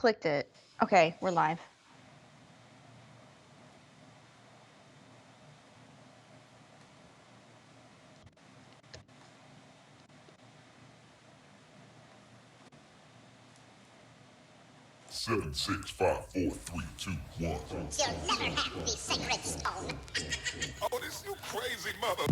clicked it. Okay, we're live. Seven, 6, 5, 4, 3, 2, 1. You'll never have the sacred stone. Oh, this you crazy mother.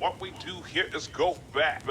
What we do here is go back.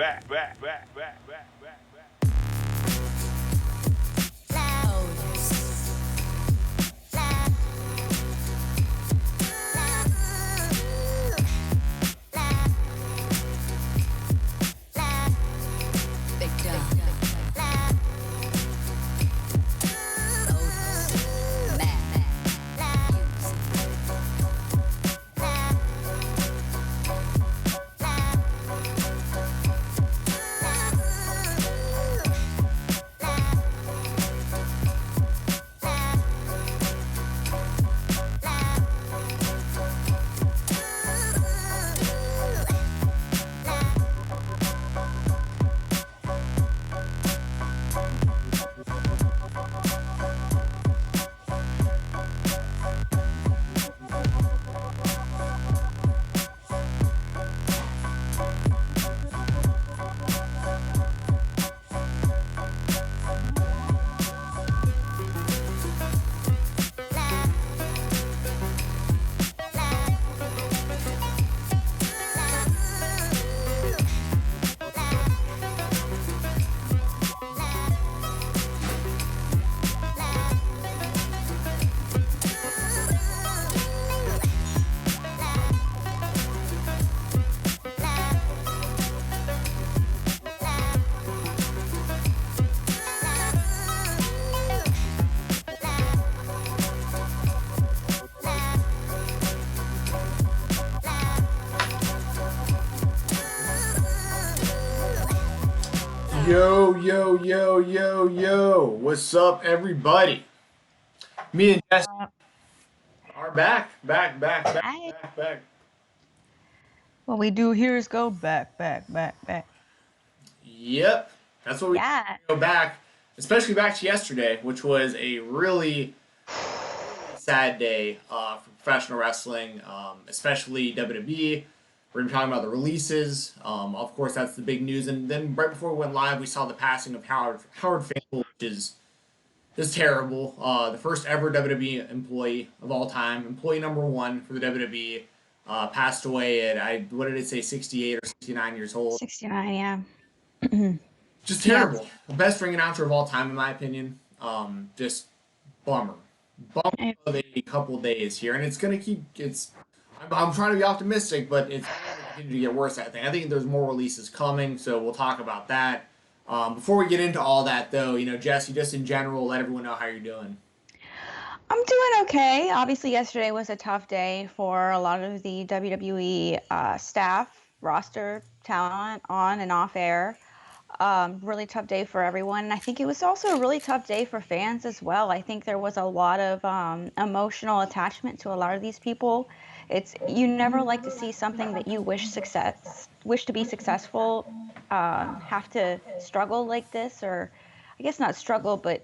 Yo. What's up, everybody? Me and Jess are back. Hi. What we do here is go back. Yep. That's what we Yeah. go back, especially back to yesterday, which was a really sad day for professional wrestling, especially WWE. We're going to be talking about the releases. Of course, that's the big news. And then right before we went live, we saw the passing of Howard Finkel, which is just terrible. The first ever WWE employee of all time, employee number one for the WWE, passed away at, what did it say, 68 or 69 years old. 69, yeah. Just terrible. The best ring announcer of all time, in my opinion. Just bummer. Bummer And of a couple days here, and it's gonna keep. I'm trying to be optimistic, but it's going to continue to get worse. I think there's more releases coming, so we'll talk about that. Before we get into all that, though, Jessi, just in general, let everyone know how you're doing. I'm doing okay. Obviously, yesterday was a tough day for a lot of the WWE staff, roster, talent, on and off air. Really tough day for everyone. And I think it was also a really tough day for fans as well. I think there was a lot of emotional attachment to a lot of these people. It's you never like to see something that you wish to be successful, have to struggle like this, or I guess not struggle, but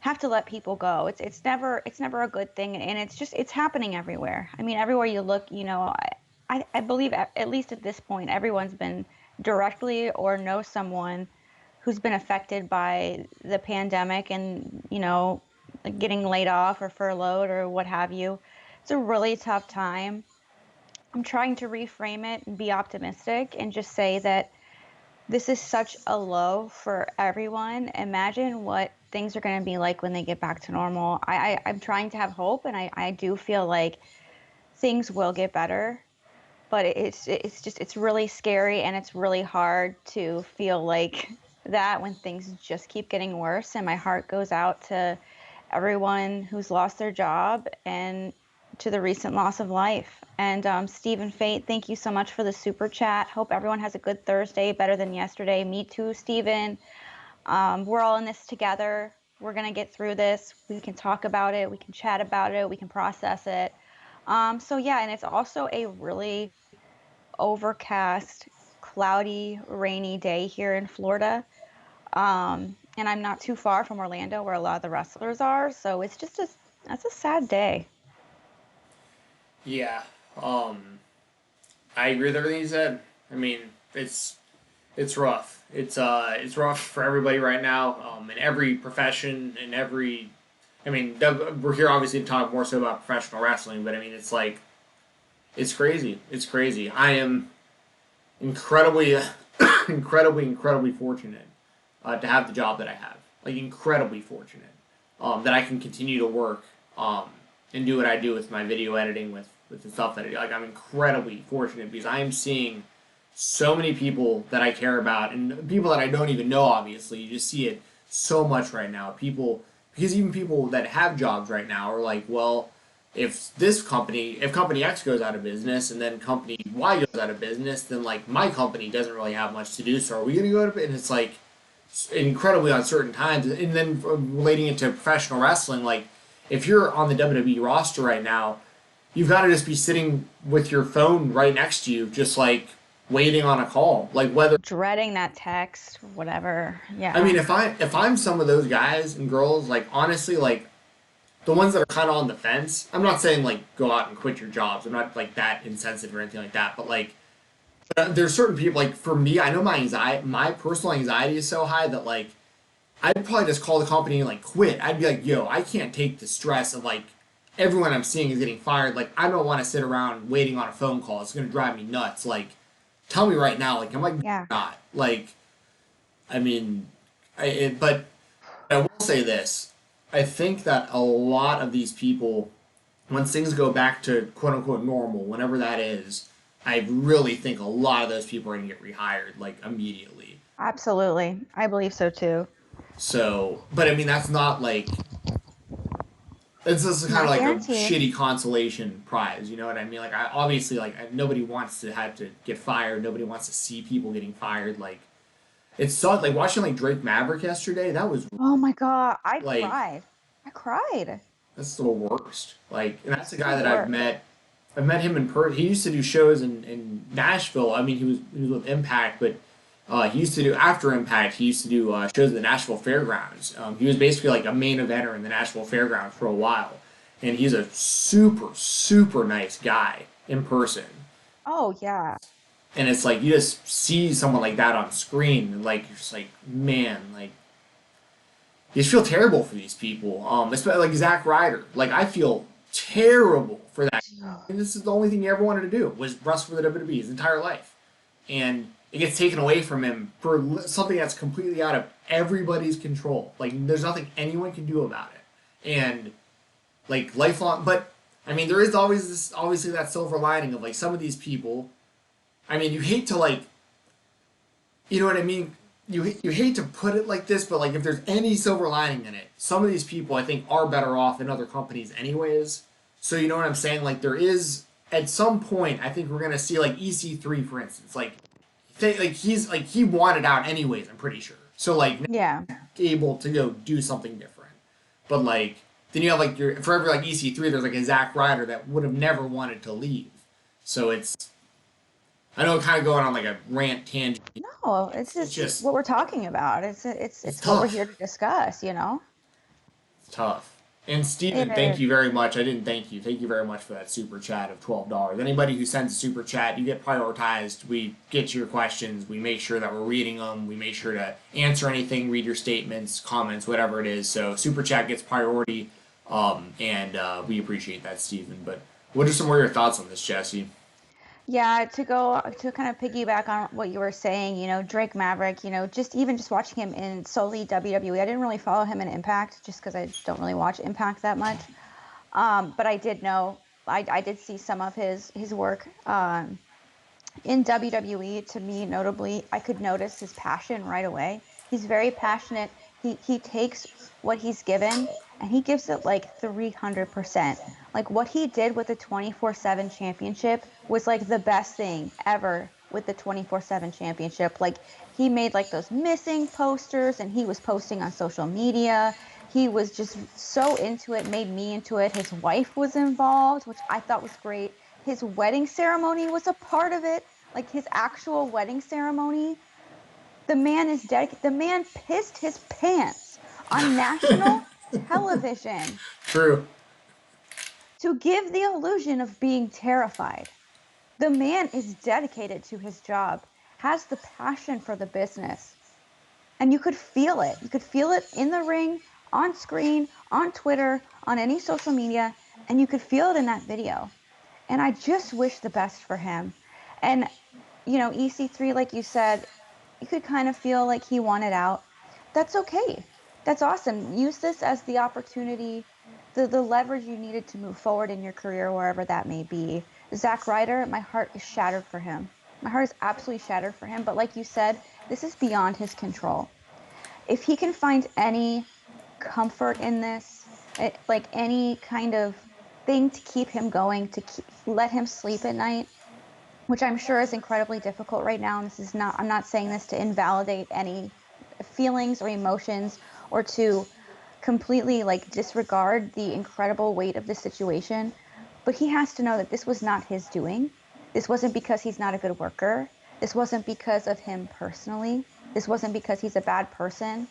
have to let people go. It's never a good thing, and it's happening everywhere. I mean, everywhere you look, I believe at least at this point, everyone's been directly or know someone who's been affected by the pandemic and, like getting laid off or furloughed or what have you. It's a really tough time. I'm trying to reframe it and be optimistic and just say that this is such a low for everyone. Imagine what things are going to be like when they get back to normal. I'm trying to have hope, and I do feel like things will get better, but it's really scary, and it's really hard to feel like that when things just keep getting worse. And my heart goes out to everyone who's lost their job and to the recent loss of life. And Stephen Fate, thank you so much for the super chat. Hope everyone has a good Thursday, better than yesterday. Me too, Stephen. We're all in this together. We're going to get through this. We can talk about it. We can chat about it. We can process it. So yeah, and it's also a really overcast, cloudy, rainy day here in Florida. And I'm not too far from Orlando where a lot of the wrestlers are. So it's just that's a sad day. Yeah, um, I agree with everything you said. I mean, it's rough. It's rough for everybody right now. In every profession, in every. I mean, we're here obviously to talk more so about professional wrestling, but I mean, it's like it's crazy. It's crazy. I am incredibly, incredibly fortunate to have the job that I have. Like incredibly fortunate that I can continue to work and do what I do with my video editing, with the stuff that I do. Like I'm incredibly fortunate because I am seeing so many people that I care about and people that I don't even know. Obviously, you just see it so much right now. Because even people that have jobs right now are like, well, if company X goes out of business and then company Y goes out of business, then like my company doesn't really have much to do. So are we going to go to? And it's like incredibly uncertain times. And then relating it to professional wrestling, like if you're on the WWE roster right now, you've got to just be sitting with your phone right next to you, just like waiting on a call, like whether Dreading that text, whatever. Yeah. I mean, if I'm some of those guys and girls, like honestly, like the ones that are kind of on the fence. I'm not saying like go out and quit your jobs. I'm not like that insensitive or anything like that. But like, there's certain people. Like for me, I know my personal anxiety is so high that like I'd probably just call the company and like quit. I'd be like, yo, I can't take the stress of like everyone I'm seeing is getting fired. Like I don't want to sit around waiting on a phone call. It's gonna drive me nuts. Like, tell me right now. Like, I'm like Yeah. not like. I mean, but I will say this. I think that a lot of these people, once things go back to quote unquote normal, whenever that is, I really think a lot of those people are going to get rehired like immediately. Absolutely. I believe so too. So, but I mean, that's not like, it's just kind of Not like a guaranteed. shitty consolation prize, you know what I mean? Like, obviously, like, nobody wants to have to get fired, nobody wants to see people getting fired. Like, it sucked. Like, watching like Drake Maverick yesterday, that was Oh my God. I like, cried. I cried. that's the worst. Like, and that's a The guy that I've worst. met. I've met him in person. He used to do shows in Nashville. I mean, he was with Impact, but he used to do after Impact. He used to do shows at the Nashville Fairgrounds. He was basically like a main eventer in the Nashville Fairgrounds for a while, and he's a super nice guy in person. Oh yeah. And it's like you just see someone like that on screen, and like you're just like, man, like you just feel terrible for these people. Especially like Zack Ryder. Like I feel terrible for that. And this is the only thing he ever wanted to do was wrestle for the WWE his entire life, and it gets taken away from him for something that's completely out of everybody's control. Like, there's nothing anyone can do about it. And, like, lifelong, but, I mean, there is always this, obviously, that silver lining of, like, some of these people, I mean, you hate to, like, you know what I mean? You hate to put it like this, but, like, if there's any silver lining in it, some of these people, I think, are better off in other companies anyways. So, you know what I'm saying? Like, there is, at some point, I think we're going to see, like, EC3, for instance, like, he wanted out anyways, I'm pretty sure. So, like, Yeah. able to go do something different. But, like, then you have, like, for every, like, EC3, there's, like, a Zack Ryder that would have never wanted to leave. So it's, I know, kind of going on, like, a rant tangent. No, it's It's just just, what we're talking about. It's what we're tough. here to discuss, you know? It's tough. And It Steven, thank is. you very much. I didn't thank you. Thank you very much for that super chat of $12. Anybody who sends a super chat, you get prioritized. We get to your questions. We make sure that we're reading them. We make sure to answer anything, read your statements, comments, whatever it is. So super chat gets priority, and we appreciate that, Steven. But what are some more of your thoughts on this, Jesse? Yeah, to kind of piggyback on what you were saying, you know, Drake Maverick, you know, just watching him in solely WWE, I didn't really follow him in Impact just because I don't really watch Impact that much. But I did know, I did see some of his work in WWE. To me, notably, I could notice his passion right away. He's very passionate. He takes what he's given and he gives it like 300%. Like what he did with the 24/7 championship was like the best thing ever with the 24/7 championship. Like he made like those missing posters and he was posting on social media. He was just so into it, made me into it. His wife was involved, which I thought was great. His wedding ceremony was a part of it, like his actual wedding ceremony. The man is dedicated. The man pissed his pants on national television True. to give the illusion of being terrified. The man is dedicated to his job, has the passion for the business, and you could feel it. You could feel it in the ring, on screen, on Twitter, on any social media, and you could feel it in that video. And I just wish the best for him. And, you know, EC3, like you said, you could kind of feel like he wanted out. That's okay. That's awesome. Use this as the opportunity, the leverage you needed to move forward in your career, wherever that may be. Zack Ryder, my heart is shattered for him. My heart is absolutely shattered for him. But like you said, this is beyond his control. If he can find any comfort in this, like any kind of thing to keep him going, let him sleep at night, which I'm sure is incredibly difficult right now. And this is not, I'm not saying this to invalidate any feelings or emotions or to completely like disregard the incredible weight of the situation. But he has to know that this was not his doing. This wasn't because he's not a good worker. This wasn't because of him personally. This wasn't because he's a bad person.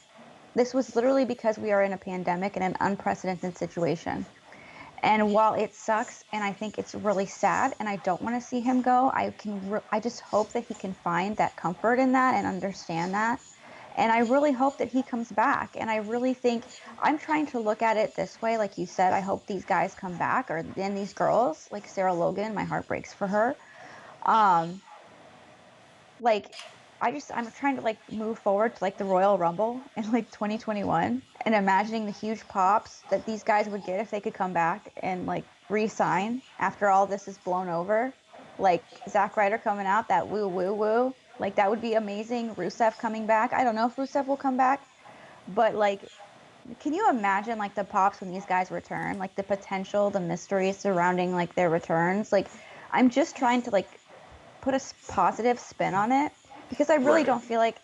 This was literally because we are in a pandemic and an unprecedented situation. And while it sucks and I think it's really sad and I don't want to see him go, I just hope that he can find that comfort in that and understand that. And I really hope that he comes back. And I really think I'm trying to look at it this way. Like you said, I hope these guys come back, or then these girls, like Sarah Logan, my heart breaks for her. Um, like I'm trying to like move forward to like the Royal Rumble in like 2021 and imagining the huge pops that these guys would get if they could come back and like re-sign after all this is blown over. Like Zack Ryder coming out, that woo woo woo. Like that would be amazing. Rusev coming back. I don't know if Rusev will come back, but like can you imagine like the pops when these guys return? Like the potential, the mystery surrounding like their returns. Like I'm just trying to like put a positive spin on it because I really Right. don't feel like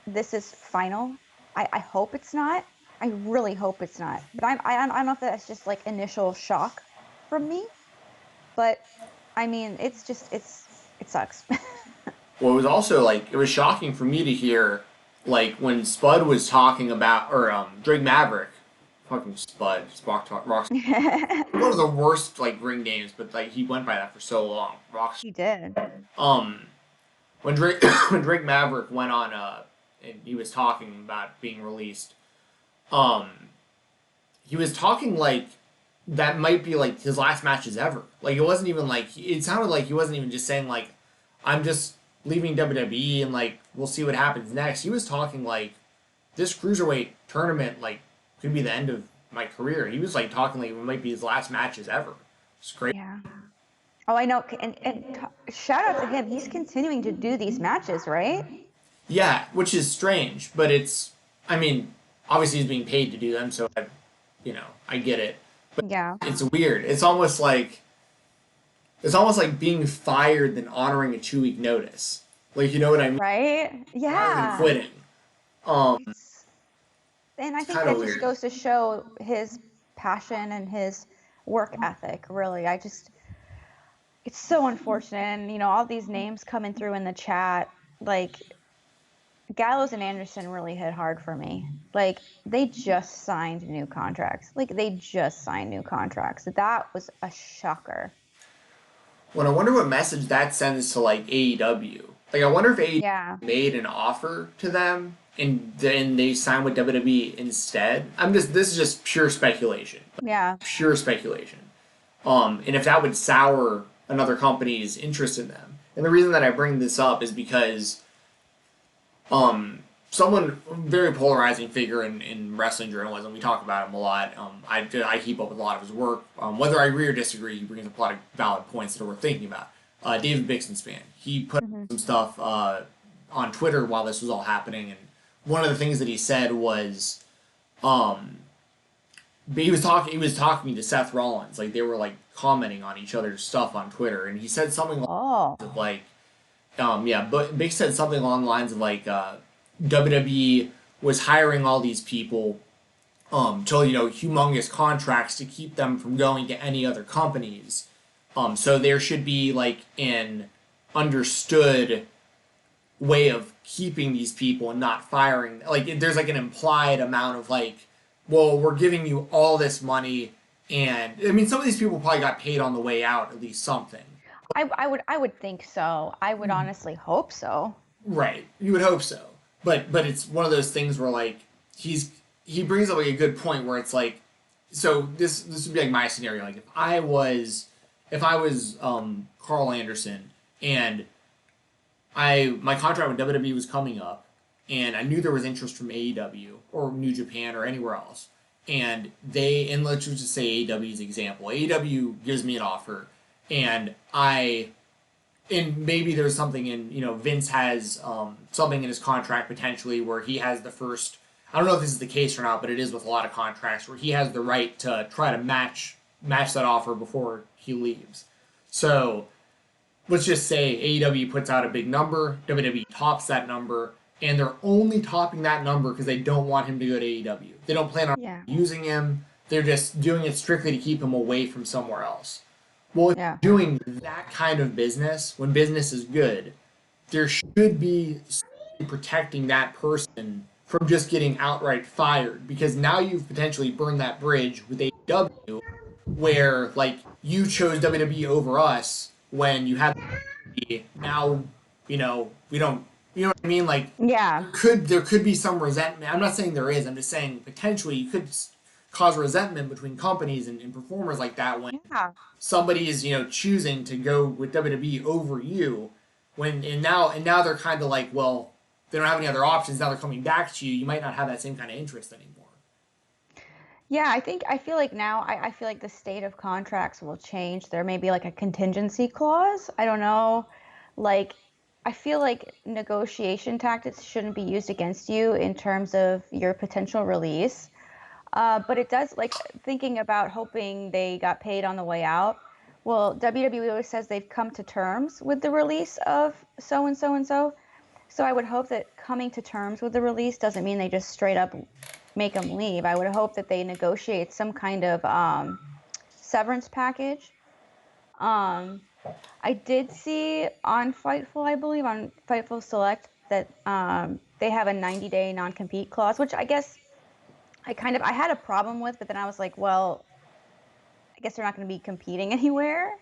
this is final. I hope it's not. I really hope it's not. But I don't know if that's just like initial shock from me. But I mean, it sucks. Well, it was also like it was shocking for me to hear, like when Spud was talking about, or Drake Maverick, fucking Spud, Rock, one of the worst like ring names, but like he went by that for so long. Rock. He did. Um, when Drake when Drake Maverick went on and he was talking about being released, um, he was talking like that might be like his last matches ever. Like it wasn't even like it sounded like he wasn't even just saying like I'm just leaving WWE and like we'll see what happens next. He was talking like this cruiserweight tournament like could be the end of my career. He was like talking like it might be his last matches ever. It's great. Yeah. Oh, I know. Shout out to him. He's continuing to do these matches, right? Yeah, which is strange, but it's. I mean, obviously he's being paid to do them, so I get it. But Yeah. it's weird. It's almost like being fired than honoring a 2 week notice. Like you know what I mean? Right? Rather than Yeah. quitting. Um, And I it's think kind of that just weird. goes to show his passion and his work ethic, really. It's so unfortunate. And, all these names coming through in the chat, like Gallows and Anderson really hit hard for me. Like, they just signed new contracts. That was a shocker. Well, I wonder what message that sends to like AEW. Like, I wonder if AEW Yeah. made an offer to them and then they signed with WWE instead. This is just pure speculation. Yeah. Pure speculation. And if that would sour another company's interest in them. And the reason that I bring this up is because someone very polarizing figure in wrestling journalism. We talk about him a lot. I keep up with a lot of his work. Whether I agree or disagree, he brings up a lot of valid points that are worth thinking about. David Bixenspan. He put some stuff on Twitter while this was all happening, and one of the things that he said was, he was talking to Seth Rollins, like they were like commenting on each other's stuff on Twitter, and he said something Oh. like but Big said something along the lines of like WWE was hiring all these people to humongous contracts to keep them from going to any other companies. So there should be like an understood way of keeping these people and not firing. Like there's like an implied amount of like, well, we're giving you all this money, and I mean some of these people probably got paid on the way out, at least something. I would think so. I would honestly hope so. Right. You would hope so. But it's one of those things where like he brings up like a good point where it's like, so this would be like my scenario. Like if I was Carl Anderson and my contract with WWE was coming up and I knew there was interest from AEW or New Japan or anywhere else, and let's just say AEW's example. AEW gives me an offer and maybe there's something in, Vince has something in his contract potentially where he has the first, I don't know if this is the case or not, but it is with a lot of contracts where he has the right to try to match that offer before he leaves. So let's just say AEW puts out a big number, WWE tops that number, and they're only topping that number because they don't want him to go to AEW. They don't plan on using him. They're just doing it strictly to keep him away from somewhere else. Well, if you're doing that kind of business, when business is good, there should be something protecting that person from just getting outright fired, because now you've potentially burned that bridge with AEW where, like, you chose WWE over us when you had now, we don't, you know what I mean? Like, Yeah. there could be some resentment. I'm not saying there is. I'm just saying potentially you could cause resentment between companies and performers like that when somebody is choosing to go with WWE over you and now they're kind of like, well, they don't have any other options, now they're coming back to you, you might not have that same kind of interest anymore. Yeah, I feel like now I feel like the state of contracts will change. There may be like a contingency clause. I don't know. Like I feel like negotiation tactics shouldn't be used against you in terms of your potential release. But it does, like, thinking about hoping they got paid on the way out. Well, WWE always says they've come to terms with the release of so and so and so. So I would hope that coming to terms with the release doesn't mean they just straight up make them leave. I would hope that they negotiate some kind of severance package. I did see on Fightful, I believe, on Fightful Select, that they have a 90-day non-compete clause, which I guess I had a problem with, but then I was like, well, I guess they're not going to be competing anywhere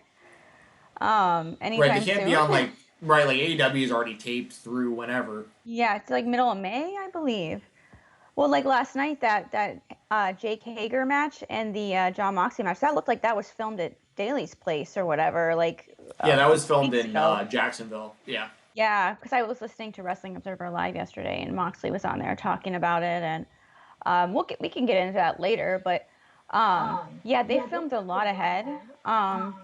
anytime They can't soon. be on like AEW is already taped through whenever. Yeah, it's like middle of May, I believe. Well, like last night, that Jake Hager match and the John Moxley match, that looked like that was filmed at Daly's place or whatever. Like that was filmed weeks in ago. Jacksonville. Yeah. Yeah, because I was listening to Wrestling Observer Live yesterday, and Moxley was on there talking about it, and we can get into that later, but yeah, they filmed a lot ahead. Um,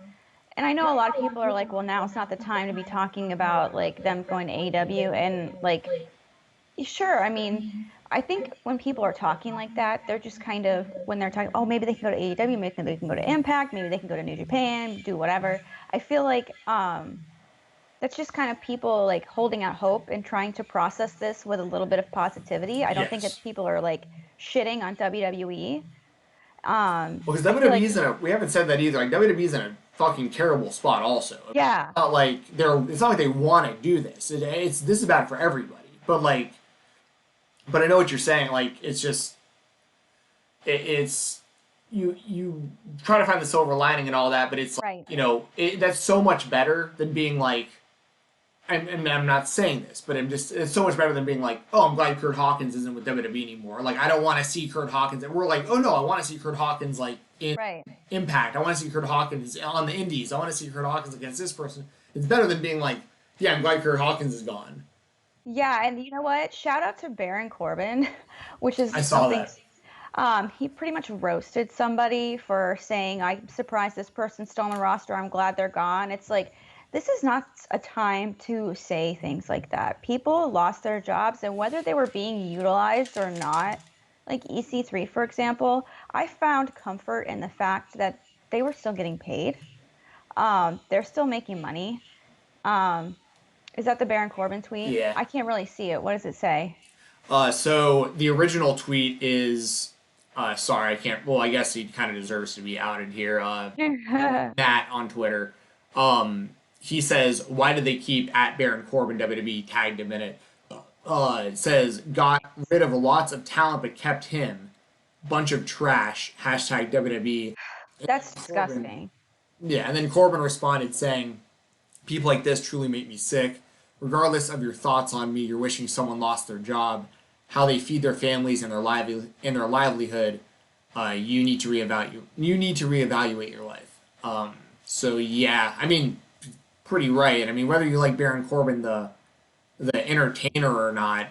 and I know a lot of people are like, well, now it's not the time to be talking about like them going to AEW, and like, sure, I mean, I think when people are talking like that, they're just kind of when they're talking, oh, maybe they can go to AEW, maybe they can go to Impact, maybe they can go to New Japan, do whatever. I feel like that's just kind of people like holding out hope and trying to process this with a little bit of positivity. I don't think Yes. that people are like shitting on WWE. Well, because I feel like, WWE's we haven't said that either. Like WWE's in a fucking terrible spot. Also, yeah, it's not like it's not like they want to do this. This is bad for everybody. But I know what you're saying. Like, it's just it's you try to find the silver lining and all that, but it's like, right. that's so much better than being like. And I'm not saying this, but it's so much better than being like, oh, I'm glad Kurt Hawkins isn't with WWE anymore. Like, I don't want to see Kurt Hawkins. And we're like, oh no, I want to see Kurt Hawkins like in Right. Impact. I want to see Kurt Hawkins on the Indies. I want to see Kurt Hawkins against this person. It's better than being like, yeah, I'm glad Kurt Hawkins is gone. Yeah, and you know what? Shout out to Baron Corbin, which is I saw something. that. He pretty much roasted somebody for saying, I'm surprised this person's still on the roster. I'm glad they're gone. It's like, this is not a time to say things like that. People lost their jobs, and whether they were being utilized or not, like EC3, for example, I found comfort in the fact that they were still getting paid. They're still making money. Um, is that the Baron Corbin tweet? Yeah. I can't really see it. What does it say? So the original tweet is, sorry, I can't. Well, I guess he kind of deserves to be outed here. Matt on Twitter. He says, why did they keep at Baron Corbin WWE tagged him in it? It says, got rid of lots of talent but kept him. Bunch of trash. Hashtag WWE. That's Corbin, disgusting. yeah, and then Corbin responded saying, people like this truly make me sick. Regardless of your thoughts on me, you're wishing someone lost their job, how they feed their families and their livelihood. You need to reevaluate. You need to reevaluate your life. So yeah, I mean, pretty right. I mean, whether you like Baron Corbin, the entertainer or not,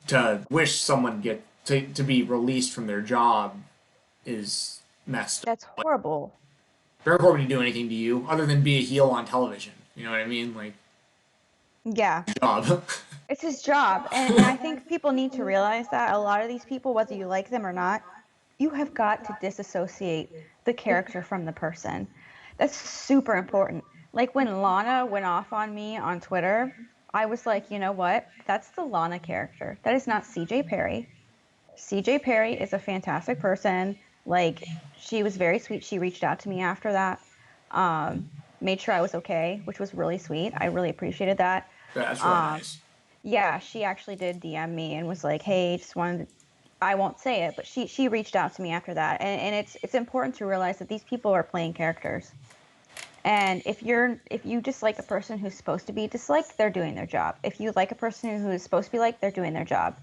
to wish someone to be released from their job is messed up. That's horrible. Baron Corbin didn't do anything to you other than be a heel on television. You know what I mean? Like, Yeah, job. it's his job. And I think people need to realize that a lot of these people, whether you like them or not, you have got to disassociate the character from the person. That's super important. Like when Lana went off on me on Twitter, I was like, you know what? That's the Lana character. That is not CJ Perry. CJ Perry is a fantastic person. Like, she was very sweet. She reached out to me after that, made sure I was okay, which was really sweet. I really appreciated that. That's really Um, nice. yeah, she actually did DM me and was like, "Hey, just wanted to, I won't say it, but she reached out to me after that." And it's important to realize that these people are playing characters. And if you dislike a person who's supposed to be disliked, they're doing their job. If you like a person who is supposed to be liked, they're doing their job.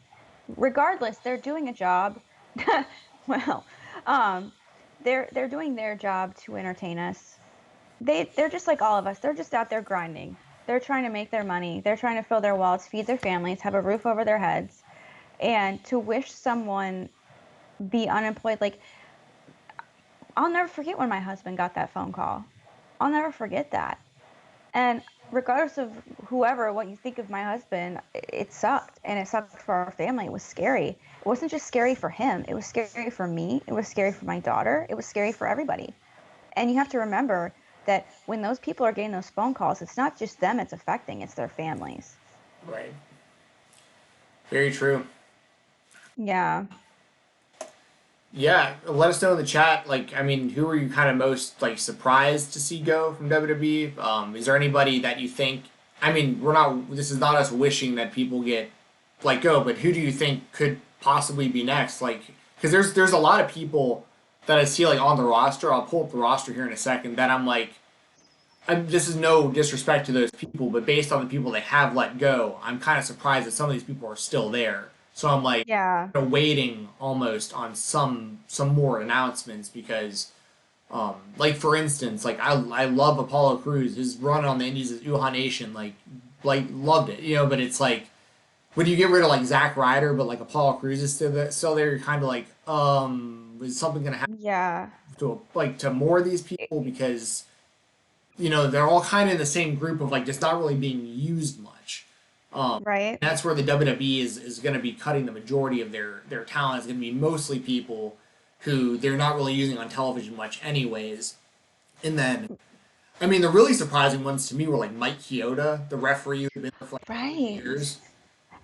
Regardless, they're doing a job. Well, um, they're doing their job to entertain us. They're just like all of us. They're just out there grinding. They're trying to make their money. They're trying to fill their wallets, feed their families, have a roof over their heads. And to wish someone be unemployed, like, I'll never forget when my husband got that phone call. I'll never forget that. And regardless of whoever, what you think of my husband, it sucked. And it sucked for our family. It was scary. It wasn't just scary for him. It was scary for me. It was scary for my daughter. It was scary for everybody. And you have to remember that when those people are getting those phone calls, it's not just them it's affecting, it's their families. Right. Very true. Yeah. Yeah, let us know in the chat. Like, I mean, who are you kind of most like surprised to see go from WWE? Is there anybody that you think? I mean, we're not. This is not us wishing that people get like go, but who do you think could possibly be next? Like, because there's a lot of people that I see like on the roster. I'll pull up the roster here in a second. That I'm like, this is no disrespect to those people, but based on the people they have let go, I'm kind of surprised that some of these people are still there. So I'm like Yeah. waiting almost on some more announcements because, like for instance, like I love Apollo Crews. His run on the Indies as Uha Nation, like like loved it, you know. But it's like when you get rid of like Zack Ryder, but like Apollo Crews is still there, you're kind of like, is something gonna happen Yeah. to more of these It- people because you know they're all kind of in the same group of like just not really being used much. right. That's where the WWE is going to be cutting the majority of their talent. Is going to be mostly people who they're not really using on television much, anyways. And then, I mean, the really surprising ones to me were like Mike Chioda, the referee who's been there for like 30 Right. years.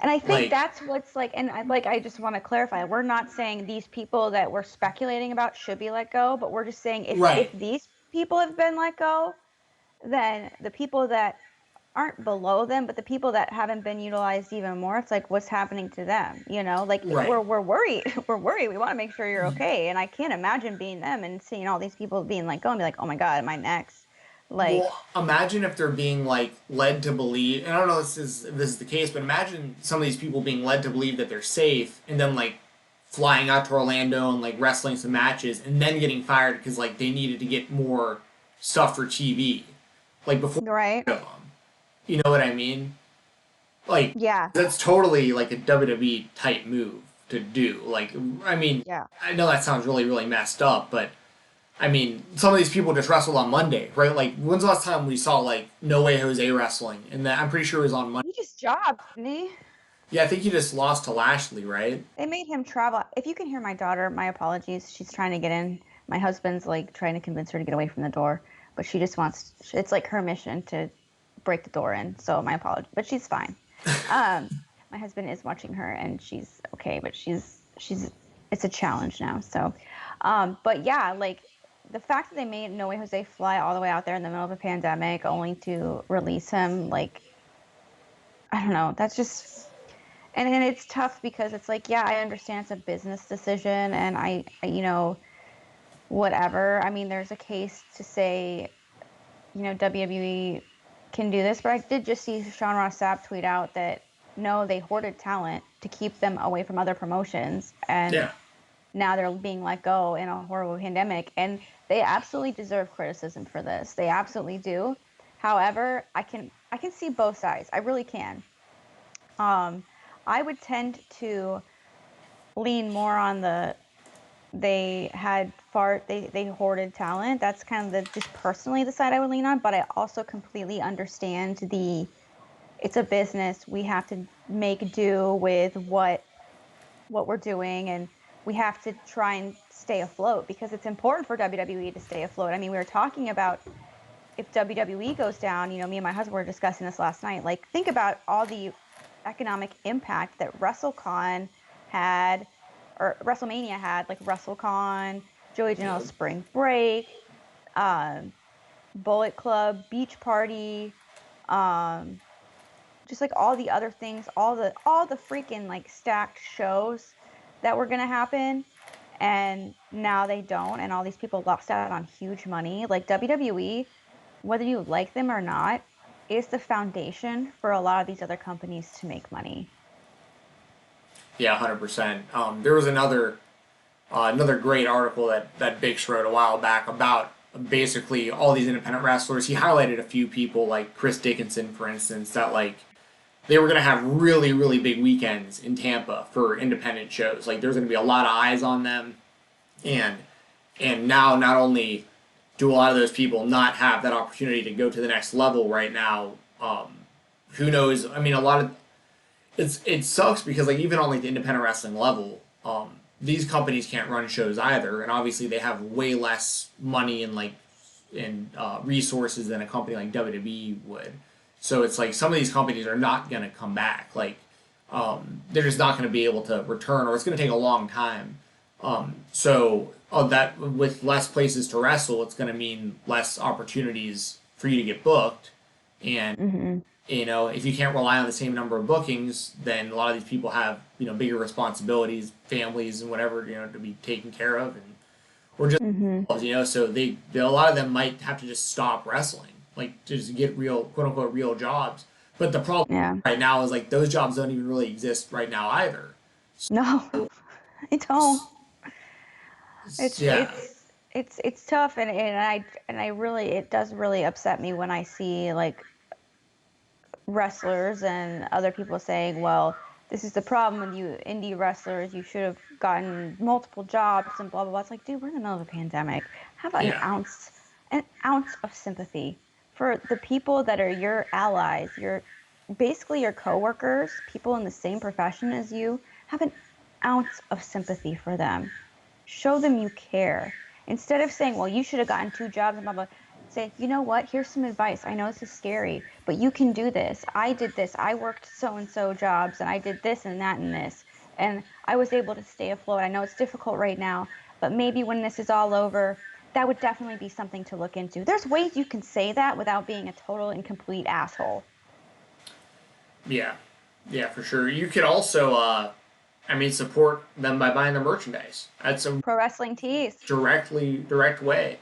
And I think Like, that's what's like, and I just want to clarify, we're not saying these people that we're speculating about should be let go, but we're just saying if right, these people have been let go, then the people that aren't below them, but the people that haven't been utilized even more, it's like what's happening to them, you know? Like right. we're worried. We're worried. We want to make sure you're okay. And I can't imagine being them and seeing all these people being let go and be like, "Oh my God, am I next?" Like, Well, imagine if they're being like led to believe, and I don't know if this is the case, but imagine some of these people being led to believe that they're safe, and then like flying out to Orlando and like wrestling some matches, and then getting fired because like they needed to get more stuff for TV, like before right? them. You know what I mean? Like Yeah. that's totally like a WWE type move to do. Like, I mean, Yeah. I know that sounds really really messed up, but I mean, some of these people just wrestled on Monday, right? Like, when's the last time we saw like No Way Jose wrestling? And that I'm pretty sure it was on Monday. He just jobbed, didn't he? Yeah, I think he just lost to Lashley, right? They made him travel. If you can hear my daughter, my apologies. She's trying to get in. My husband's like trying to convince her to get away from the door, but she just wants. It's like her mission to break the door in. So my apologies, but she's fine. Um, my husband is watching her, and she's okay, but she's. It's a challenge now. So, but yeah, like the fact that they made No Way Jose fly all the way out there in the middle of a pandemic, only to release him, like I don't know. That's just and it's tough because it's like, yeah, I understand it's a business decision and you know, whatever. I mean, there's a case to say, you know, WWE can do this, but I did just see Sean Ross Sapp tweet out that no, they hoarded talent to keep them away from other promotions and Yeah. now they're being let go in a horrible pandemic and they absolutely deserve criticism for this. They absolutely do. However, I can see both sides. I really can. Um, I would tend to lean more on the they hoarded talent. That's kind of the just personally the side I would lean on, but I also completely understand it's a business. We have to make do with what we're doing and we have to try and stay afloat because it's important for WWE to stay afloat. I mean, we were talking about if WWE goes down, you know, me and my husband were discussing this last night. Like, think about all the economic impact that WrestleCon had, or WrestleMania had, like WrestleCon, Joey Janela's Yep. Spring Break, um, Bullet Club, Beach Party, um, just like all the other things, all the freaking like stacked shows that were gonna happen, and now they don't, and all these people lost out on huge money. Like WWE, whether you like them or not, is the foundation for a lot of these other companies to make money. Yeah, 100%. There was another great article that Bix wrote a while back about basically all these independent wrestlers. He highlighted a few people like Chris Dickinson, for instance, that like they were going to have really really big weekends in Tampa for independent shows. Like there's going to be a lot of eyes on them, and now not only do a lot of those people not have that opportunity to go to the next level right now. Who knows? I mean, a lot of it sucks because like even on like the independent wrestling level, these companies can't run shows either, and obviously they have way less money and like resources than a company like WWE would. So it's like some of these companies are not going to come back. Like they're just not going to be able to return, or it's going to take a long time. So that with less places to wrestle, it's going to mean less opportunities for you to get booked, and Hmm. you know, if you can't rely on the same number of bookings, then a lot of these people have, you know, bigger responsibilities, families and whatever, you know, to be taken care of and or just Hmm. you know, so a lot of them might have to just stop wrestling, like to just get real quote unquote real jobs. But the problem Yeah. right now is like those jobs don't even really exist right now either. No, So I don't. It's yeah. it's it's tough, and I really it does really upset me when I see like wrestlers and other people saying, well, this is the problem with you indie wrestlers. You should have gotten multiple jobs and blah, blah, blah. It's like, dude, we're in the middle of a pandemic. Have an Yeah. ounce of sympathy for the people that are your allies, basically your coworkers, people in the same profession as you. Have an ounce of sympathy for them. Show them you care. Instead of saying, well, you should have gotten 2 jobs and blah, blah, say, you know what? Here's some advice. I know this is scary, but you can do this. I did this. I worked so-and-so jobs, and I did this and that and this. And I was able to stay afloat. I know it's difficult right now, but maybe when this is all over, that would definitely be something to look into. There's ways you can say that without being a total and complete asshole. Yeah. Yeah, for sure. You could also, support them by buying their merchandise. That's a Pro wrestling tees. direct way.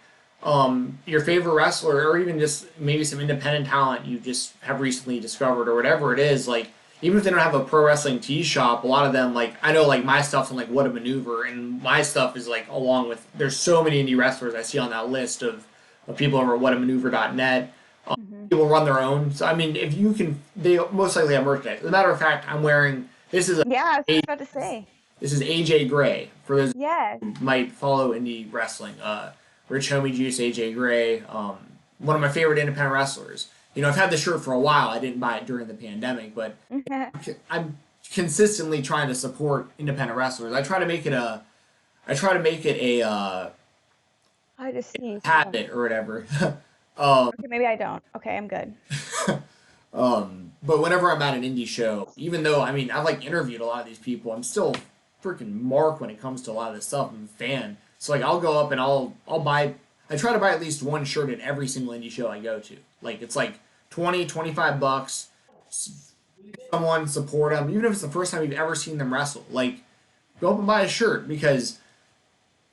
Your favorite wrestler, or even just maybe some independent talent you just have recently discovered, or whatever it is, like, even if they don't have a pro wrestling tee shop, a lot of them, like, I know, like, my stuff's on, like, What a Maneuver, and my stuff is, like, along with, there's so many indie wrestlers I see on that list of people over at whatamaneuver.net. People run their own. So, I mean, if you can, they most likely have merchandise. As a matter of fact, I'm wearing, Yeah, I was just about to say. this is AJ Gray, for those Yes. who might follow indie wrestling. Rich Homie Juice, AJ Gray, one of my favorite independent wrestlers. You know, I've had this shirt for a while. I didn't buy it during the pandemic, but I'm consistently trying to support independent wrestlers. I try to make it a I just sneezed. habit or whatever. Okay, maybe I don't. Okay, I'm good. But whenever I'm at an indie show, even though, I mean, I've like interviewed a lot of these people, I'm still freaking mark when it comes to a lot of this stuff. I'm a fan. So like I'll go up and I'll buy, I try to buy at least one shirt at every single indie show I go to. Like it's like 20, 25 bucks. Someone support them, even if it's the first time you've ever seen them wrestle. Like go up and buy a shirt, because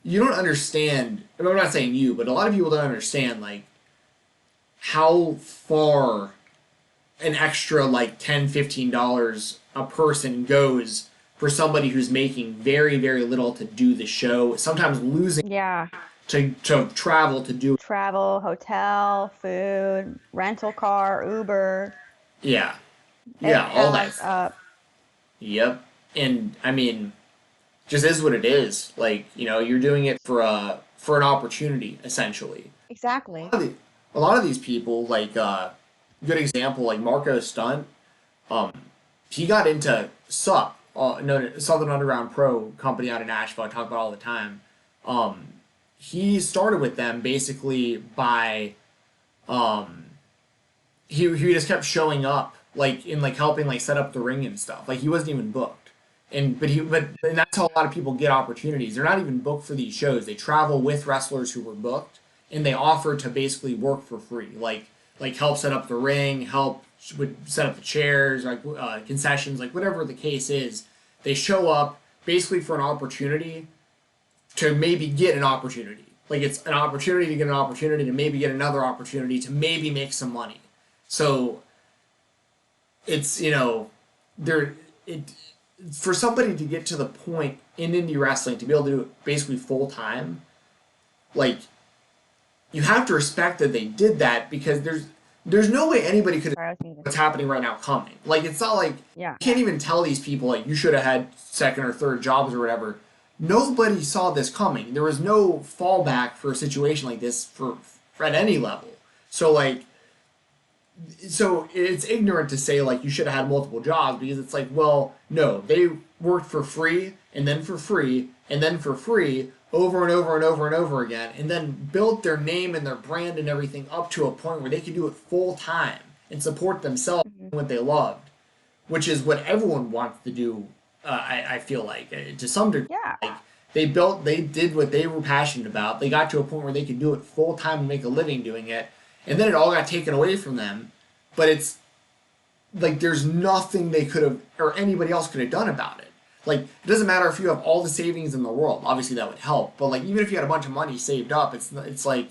you don't understand. I mean, I'm not saying you, but a lot of people don't understand like how far an extra like $10, $15 a person goes for somebody who's making very, very little to do the show, sometimes losing Yeah. to travel to do. Travel, hotel, food, rental car, Uber. Yeah. It Yeah, all that. adds up. Yep. And I mean, just is what it is. Like, you know, you're doing it for an opportunity, essentially. Exactly. A lot of these people, like good example, like Marco Stunt, he got into SUP, Southern Underground Pro company out of Nashville. I talk about all the time. He started with them basically by he just kept showing up, like in like helping like set up the ring and stuff. Like he wasn't even booked. And that's how a lot of people get opportunities. They're not even booked for these shows. They travel with wrestlers who were booked, and they offer to basically work for free. Like help set up the ring, help would set up the chairs, like concessions, like whatever the case is. They show up basically for an opportunity to maybe get an opportunity. Like it's an opportunity to get an opportunity to maybe get another opportunity to maybe make some money. So it's, you know, for somebody to get to the point in indie wrestling to be able to do it basically full time, like you have to respect that they did that, because there's no way anybody could have what's happening right now coming. Like it's not like you can't even tell these people like you should have had second or third jobs or whatever. Nobody saw this coming. There was no fallback for a situation like this for at any level. So it's ignorant to say like you should have had multiple jobs, because it's like, well, no, they worked for free and then for free and then for free over and over and over and over again, and then built their name and their brand and everything up to a point where they could do it full time and support themselves in what they loved, which is what everyone wants to do. I feel like to some degree, like they did what they were passionate about. They got to a point where they could do it full time and make a living doing it, and then it all got taken away from them. But it's like there's nothing they could have or anybody else could have done about it. Like it doesn't matter if you have all the savings in the world. Obviously that would help, but like even if you had a bunch of money saved up, it's like,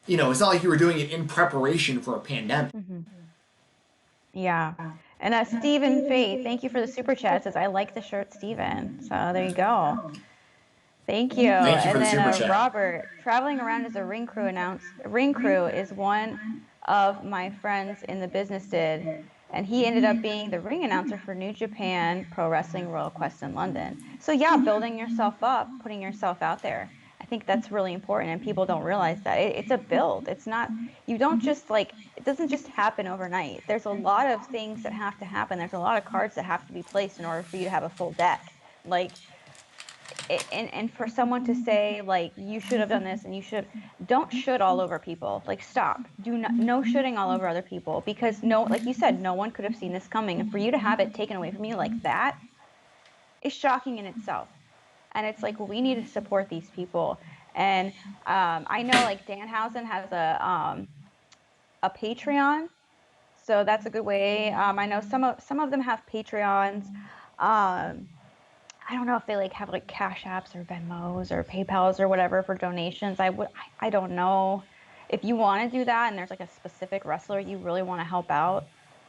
you know, it's not like you were doing it in preparation for a pandemic. Yeah. And Stephen Faith, thank you for the super chat. Says, I like the shirt, Stephen. So there you go. Thank you. Thank you for And the super then chat. Robert, traveling around as a ring crew is one of my friends in the business did. and he ended up being the ring announcer for New Japan Pro Wrestling Royal Quest in London. So yeah, building yourself up, putting yourself out there. I think that's really important, and people don't realize that it's a build. It's not, you don't just like, it doesn't just happen overnight. There's a lot of things that have to happen. There's a lot of cards that have to be placed in order for you to have a full deck. Like, and for someone to say like you should have done this and you should, don't should all over people. Like, stop. Do not, no shoulding all over other people, because no, like you said, no one could have seen this coming, and for you to have it taken away from you like that is shocking in itself. And it's like, we need to support these people. And I know like Danhausen has a Patreon, so that's a good way. I know some of them have Patreons. I don't know if they like have like Cash Apps or Venmos or PayPals or whatever for donations. I don't know. If you want to do that and there's like a specific wrestler you really want to help out,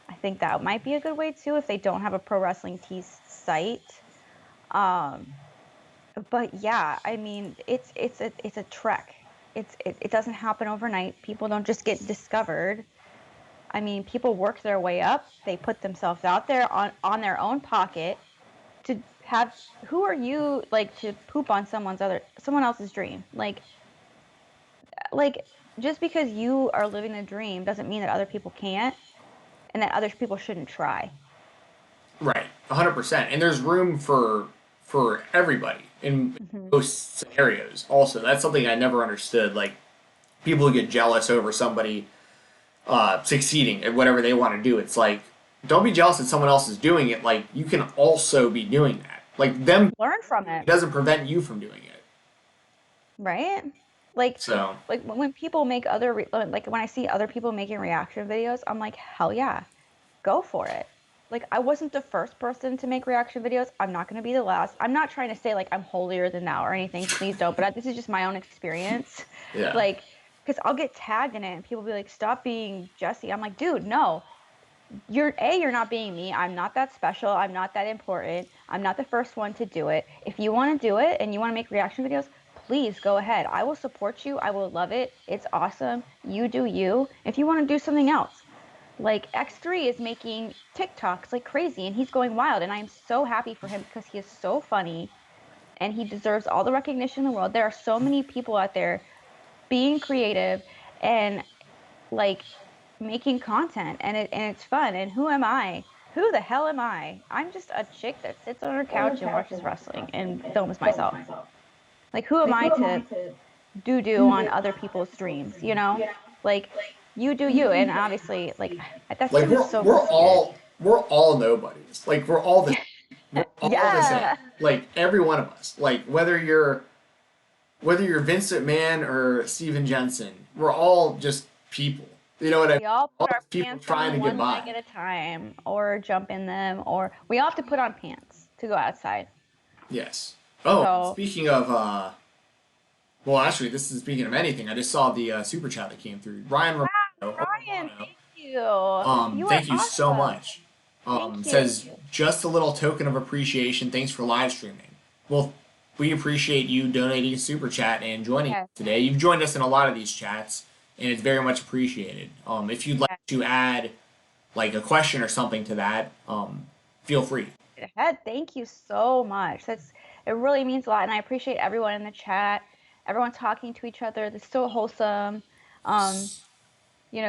I think that might be a good way too, if they don't have a Pro Wrestling Tees site. Um, but yeah, I mean, it's a trek. It doesn't happen overnight. People don't just get discovered. I mean, people work their way up. They put themselves out there on their own pocket to have, who are you like to poop on someone else's dream? Like just because you are living the dream doesn't mean that other people can't, and that other people shouldn't try. Right, 100%. And there's room for everybody in Hmm. most scenarios. Also, that's something I never understood. Like, people who get jealous over somebody succeeding at whatever they want to do. It's like, don't be jealous that someone else is doing it. Like, you can also be doing that. Like, them Learn from doing it it, doesn't prevent you from doing it. right? Like So, like when people make like when I see other people making reaction videos, I'm like, hell yeah, go for it. Like, I wasn't the first person to make reaction videos. I'm not going to be the last. I'm not trying to say like I'm holier than thou or anything. Please don't. But this is just my own experience. yeah. Like, because I'll get tagged in it and people be like, stop being Jessi. I'm like, dude, no. You're not being me. I'm not that special. I'm not that important. I'm not the first one to do it. If you want to do it and you want to make reaction videos, please go ahead. I will support you. I will love it. It's awesome. You do you. If you want to do something else, like X3 is making TikToks like crazy and he's going wild, and I'm so happy for him because he is so funny and he deserves all the recognition in the world. There are so many people out there being creative and like making content, and it's fun. And who am I? Who the hell am I? I'm just a chick that sits on her couch and watches wrestling and films myself. Like, who am I to do on other people's dreams, you know? Like, you do you. And obviously, like, that's Like, gonna be so conceited. we're all nobodies. Like, we're all the same. Yeah. Like, every one of us. Like, whether you're Vince McMahon or Steven Jensen, we're all just people. You know what I mean? We all All put our just people pants trying on to get one leg by. at a time, or jump in them, or we all have to put on pants to go outside. Yes. Oh, and So, speaking of, well, actually, this is speaking of anything. I just saw the super chat that came through. Ryan Romano, wow, or Ryan, Romano, thank you. You are thank you so awesome. much. Thank you. Says just a little token of appreciation. Thanks for live streaming. Well, we appreciate you donating a super chat and joining us Yes, today. You've joined us in a lot of these chats, and it's very much appreciated. If you'd like yes. to add like a question or something to that, feel free. Ahead. Thank you so much. It really means a lot, and I appreciate everyone in the chat, everyone talking to each other. It's so wholesome. Um,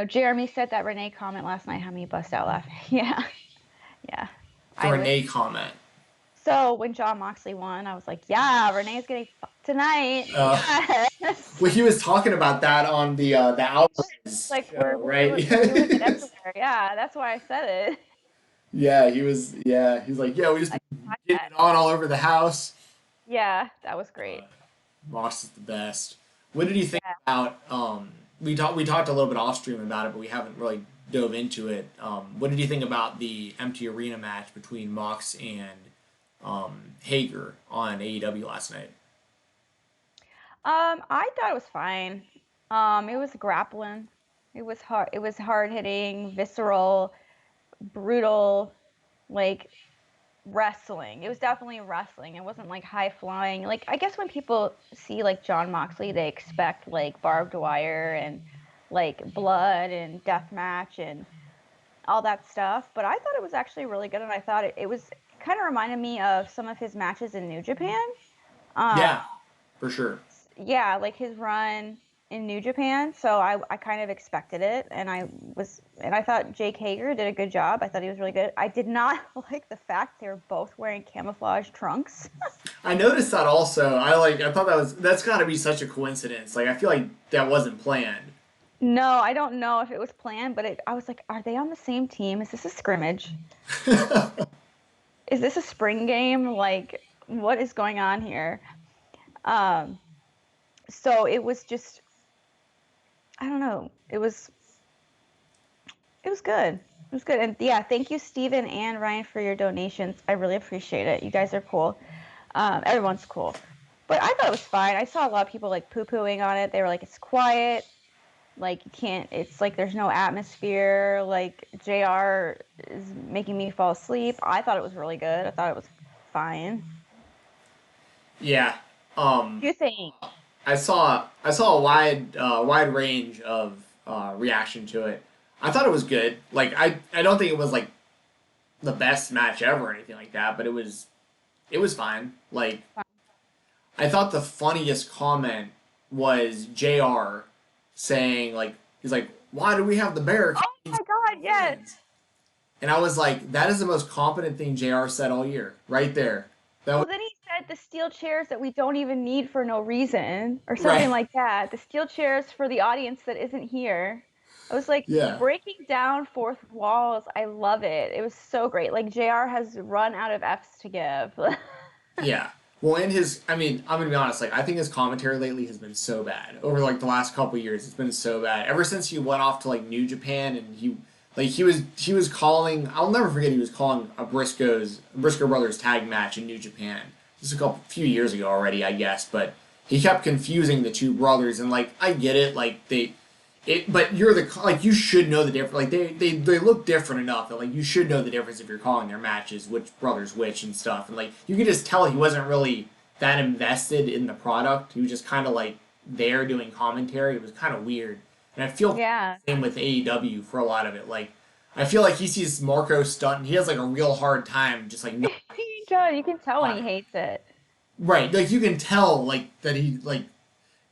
Jeremy said that Renee comment last night had me bust out laughing. Yeah, yeah. The I was Renee comment. so when John Moxley won, I was like, yeah, Renee's getting fucked tonight. Uh, Yes. well, he was talking about that on the Alvarez Like show, right? we're doing it everywhere. Yeah, that's why I said it. Yeah, he was. Yeah, he's like, yeah, we just I been got getting that. it on all over the house. Yeah, that was Uh, great. Moss is the best. What did you think Yeah. about? We talked a little bit off stream about it, but we haven't really dove into it. What did you think about the empty arena match between Mox and Hager on AEW last night? I thought it was fine. It was grappling. It was hard. It was hard hitting, visceral, brutal, like wrestling. It was definitely wrestling. It wasn't like high flying. Like, I guess when people see like John Moxley, they expect like barbed wire and like blood and death match, and all that stuff. But I thought it was actually really good, and I thought it was kind of reminded me of some of his matches in New Japan. Yeah, Um, for sure. yeah, like his run in New Japan. So I kind of expected it, and I thought Jake Hager did a good job. I thought he was really good. I did not like the fact they were both wearing camouflage trunks. I noticed that also. I thought that's got to be such a coincidence. Like I feel like that wasn't planned. No, I don't know if it was planned, but I was like, are they on the same team? Is this a scrimmage? Is this a spring game? Like, what is going on here? Um, so it was just, I don't know. It was good. It was good. And yeah, thank you, Steven and Ryan, for your donations. I really appreciate it. You guys are cool. Everyone's cool. But I thought it was fine. I saw a lot of people like poo-pooing on it. They were like, it's quiet. Like, you can't, it's like there's no atmosphere. Like, JR is making me fall asleep. I thought it was really good. I thought it was fine. Yeah. What do you think? I saw a wide range of reaction to it. I thought it was good. Like I don't think it was like the best match ever or anything like that, but it was fine. Like I thought the funniest comment was JR saying like he's like, why do we have the barricades? Oh my God, yes. And I was like, that is the most competent thing JR said all year, right there. That Well, was then he said the steel chairs that we don't even need for no reason, or something right. like that. The steel chairs for the audience that isn't here. I was like, Yeah. breaking down fourth walls. I love it. It was so great. Like, JR has run out of F's to give. Yeah. Well, in his, I mean, I'm gonna be honest. Like, I think his commentary lately has been so bad over like the last couple years. It's been so bad ever since he went off to like New Japan and he was calling. I'll never forget. He was calling a Briscoe brothers tag match in New Japan. This was few years ago already, I guess. But he kept confusing the two brothers, and like I get it. Like but you're like you should know the difference. Like they look different enough that like you should know the difference if you're calling their matches, which brother's which and stuff. And like you could just tell he wasn't really that invested in the product. He was just kind of like there doing commentary. It was kind of weird. And I feel Yeah. the same with AEW for a lot of it. Like I feel like he sees Marco stunt and he has like a real hard time just like not He does. You can tell when on he it. hates it. Right. Like you can tell like that he like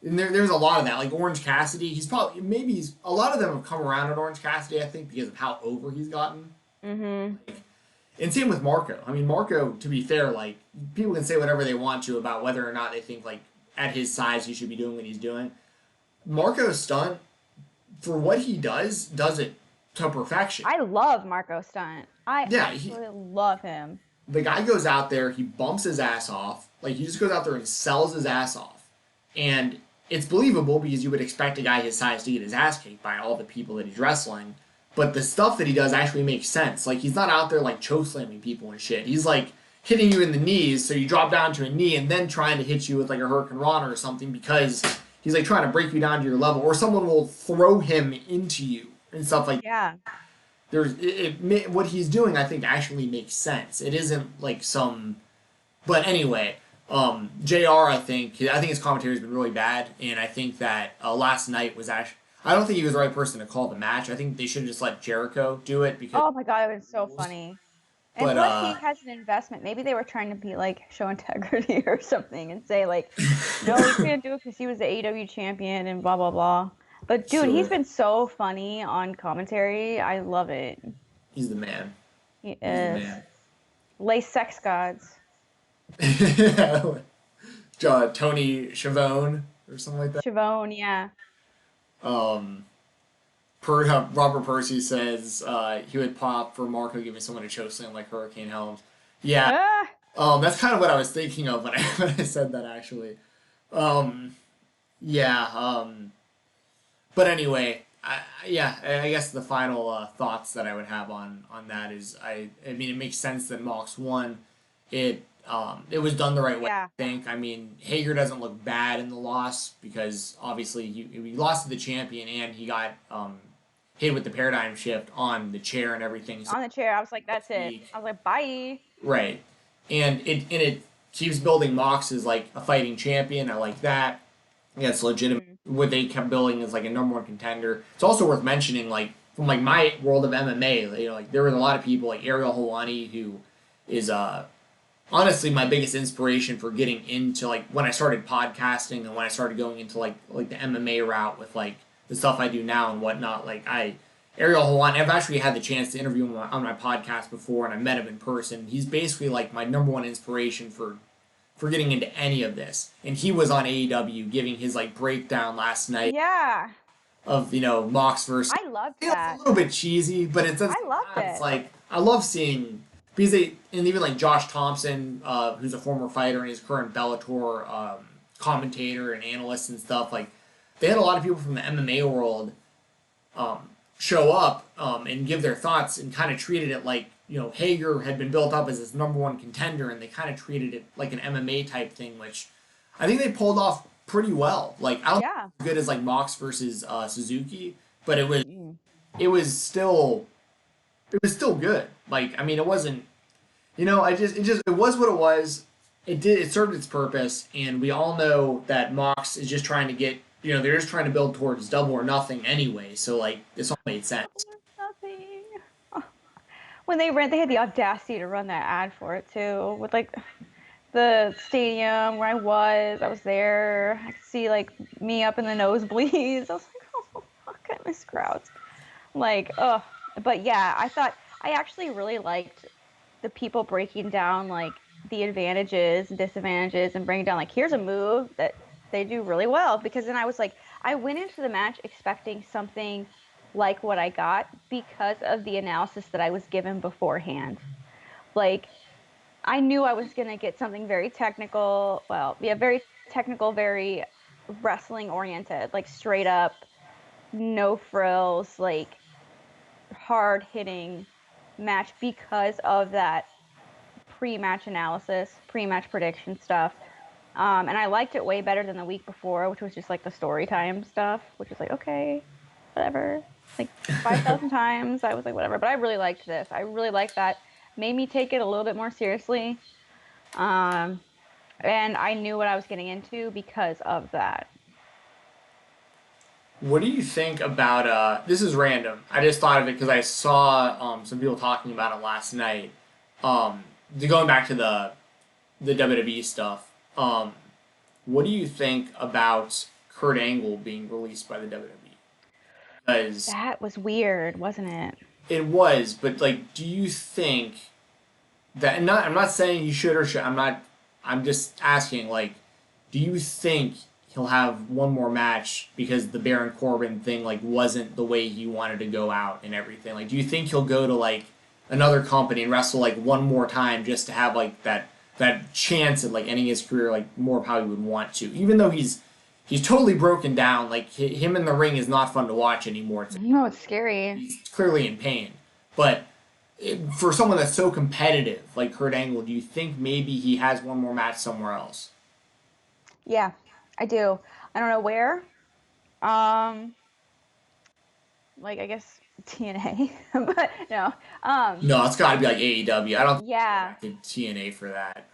and there's a lot of that. Like Orange Cassidy, he's a lot of them have come around on Orange Cassidy, I think, because of how over he's gotten. Mm-hmm. And same with Marco. I mean, Marco, to be fair, like people can say whatever they want to about whether or not they think like at his size he should be doing what he's doing. Marco's stunt for what he does it to perfection. I love Marco Stunt. I Yeah, absolutely love him. the guy goes out there, he bumps his ass off. Like he just goes out there and sells his ass off. And it's believable because you would expect a guy his size to get his ass kicked by all the people that he's wrestling. But the stuff that he does actually makes sense. Like he's not out there like choke slamming people and shit. He's like hitting you in the knees so you drop down to a knee and then trying to hit you with like a Hurricane Rana or something because he's like trying to break you down to your level. Or someone will throw him into you and stuff like that. Yeah. What he's doing I think actually makes sense. It isn't like some. But anyway. JR, I think his commentary has been really bad, and I think that last night was actually. I don't think he was the right person to call the match. I think they should have just let Jericho do it because. Oh my God, it was so funny. And But plus, he has an investment. Maybe they were trying to be like show integrity or something and say like, no, we couldn't do it because he was the AEW champion and blah blah blah. But dude, he's So- been so funny on commentary. I love it. He's the man. He He's the is. man. Lay sex gods. Tony Schiavone or something like that. Siobhan, yeah. Robert Percy says he would pop for Marco giving someone a choke slam like Hurricane Helms. Yeah, Ah, that's kind of what I was thinking of when I said that actually. Yeah. But anyway, I guess the final thoughts that I would have on that is I mean it makes sense that Mox won. It was done the right way. yeah. I think. I mean, Hager doesn't look bad in the loss because obviously he lost to the champion and he got hit with the paradigm shift on the chair and everything. So On the chair, I was like, that's it. I was like, bye. right, and it keeps building Mox as like a fighting champion. I like that. Yeah, it's legitimate. What they kept building as like a number one contender. It's also worth mentioning like from like my world of MMA, like there was a lot of people like Ariel Helwani, who is honestly my biggest inspiration for getting into like when I started podcasting and when I started going into like the MMA route with like the stuff I do now and whatnot. Like Ariel Helwani, I've actually had the chance to interview him on my podcast before, and I met him in person. He's basically like my number one inspiration for getting into any of this. And he was on AEW giving his like breakdown last night Yeah, of Mox versus. I loved It's a that. little bit cheesy, but it's at the I same loved time, it's it. like I love seeing because and even like Josh Thompson, who's a former fighter and is current Bellator commentator and analyst and stuff. Like they had a lot of people from the MMA world show up and give their thoughts and kind of treated it like Hager had been built up as his number one contender, and they kind of treated it like an MMA type thing, which I think they pulled off pretty well. Like I don't think Yeah. it was as good as like Mox versus Suzuki, but Mm. it was still good. Like I mean, it wasn't. It was what it was. It served its purpose, and we all know that Mox is just trying to get. They're just trying to build towards Double or Nothing anyway. So like this all made sense. Nothing. When they had the audacity to run that ad for it too, with like the stadium where I was there. I could see like me up in the nosebleeds. I was like, oh fuck, I miss crowds. Like, oh, but yeah, I actually really liked the people breaking down like the advantages and disadvantages and breaking down like here's a move that they do really well, because then I was like, I went into the match expecting something like what I got because of the analysis that I was given beforehand. Like I knew I was going to get something very technical. Well, yeah, very technical, very wrestling oriented, like straight up, no frills, like hard hitting match because of that pre-match analysis, pre-match prediction stuff. And I liked it way better than the week before, which was just like the story time stuff, which was like, okay, whatever. Like 5,000 times. I was like, whatever. But I really liked this. I really liked that. Made me take it a little bit more seriously. Um, and I knew what I was getting into because of that. What do you think about this is random. I just thought of it because I saw some people talking about it last night. Going back to the WWE stuff. What do you think about Kurt Angle being released by the WWE? Because That was weird, wasn't it? it was, but like, do you think that? And I'm not saying you should or should. I'm not. I'm just asking. Like, do you think he'll have one more match because the Baron Corbin thing like wasn't the way he wanted to go out and everything? Like, do you think he'll go to like another company and wrestle like one more time just to have like that chance at like ending his career like more of how he would want to, even though he's totally broken down. Like him in the ring is not fun to watch anymore. No, it's scary. He's clearly in pain. But for someone that's so competitive like Kurt Angle, do you think maybe he has one more match somewhere else? Yeah, I do. I don't know where. Um, like I guess TNA, but no. No, it's got to be like AEW. I don't think Yeah, I could TNA for that.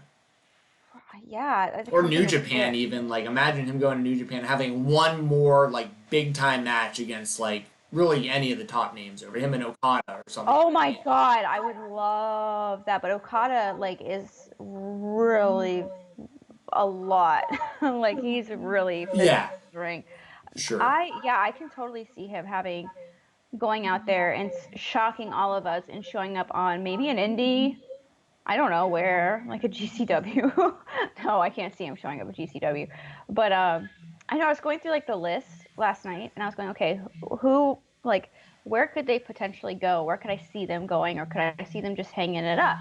yeah. The Or New company was Japan sick. even. Like imagine him going to New Japan having one more like big time match against like really any of the top names over him and Okada or something. Oh my God, I would love that. But Okada like is really a lot. Like he's really physical Yeah, in the ring. sure. I can totally see him going out there and shocking all of us and showing up on maybe an indie. I don't know where, like a GCW. No, I can't see him showing up at GCW. But I know I was going through like the list last night, and I was going, okay, who like where could they potentially go? Where could I see them going, or could I see them just hanging it up?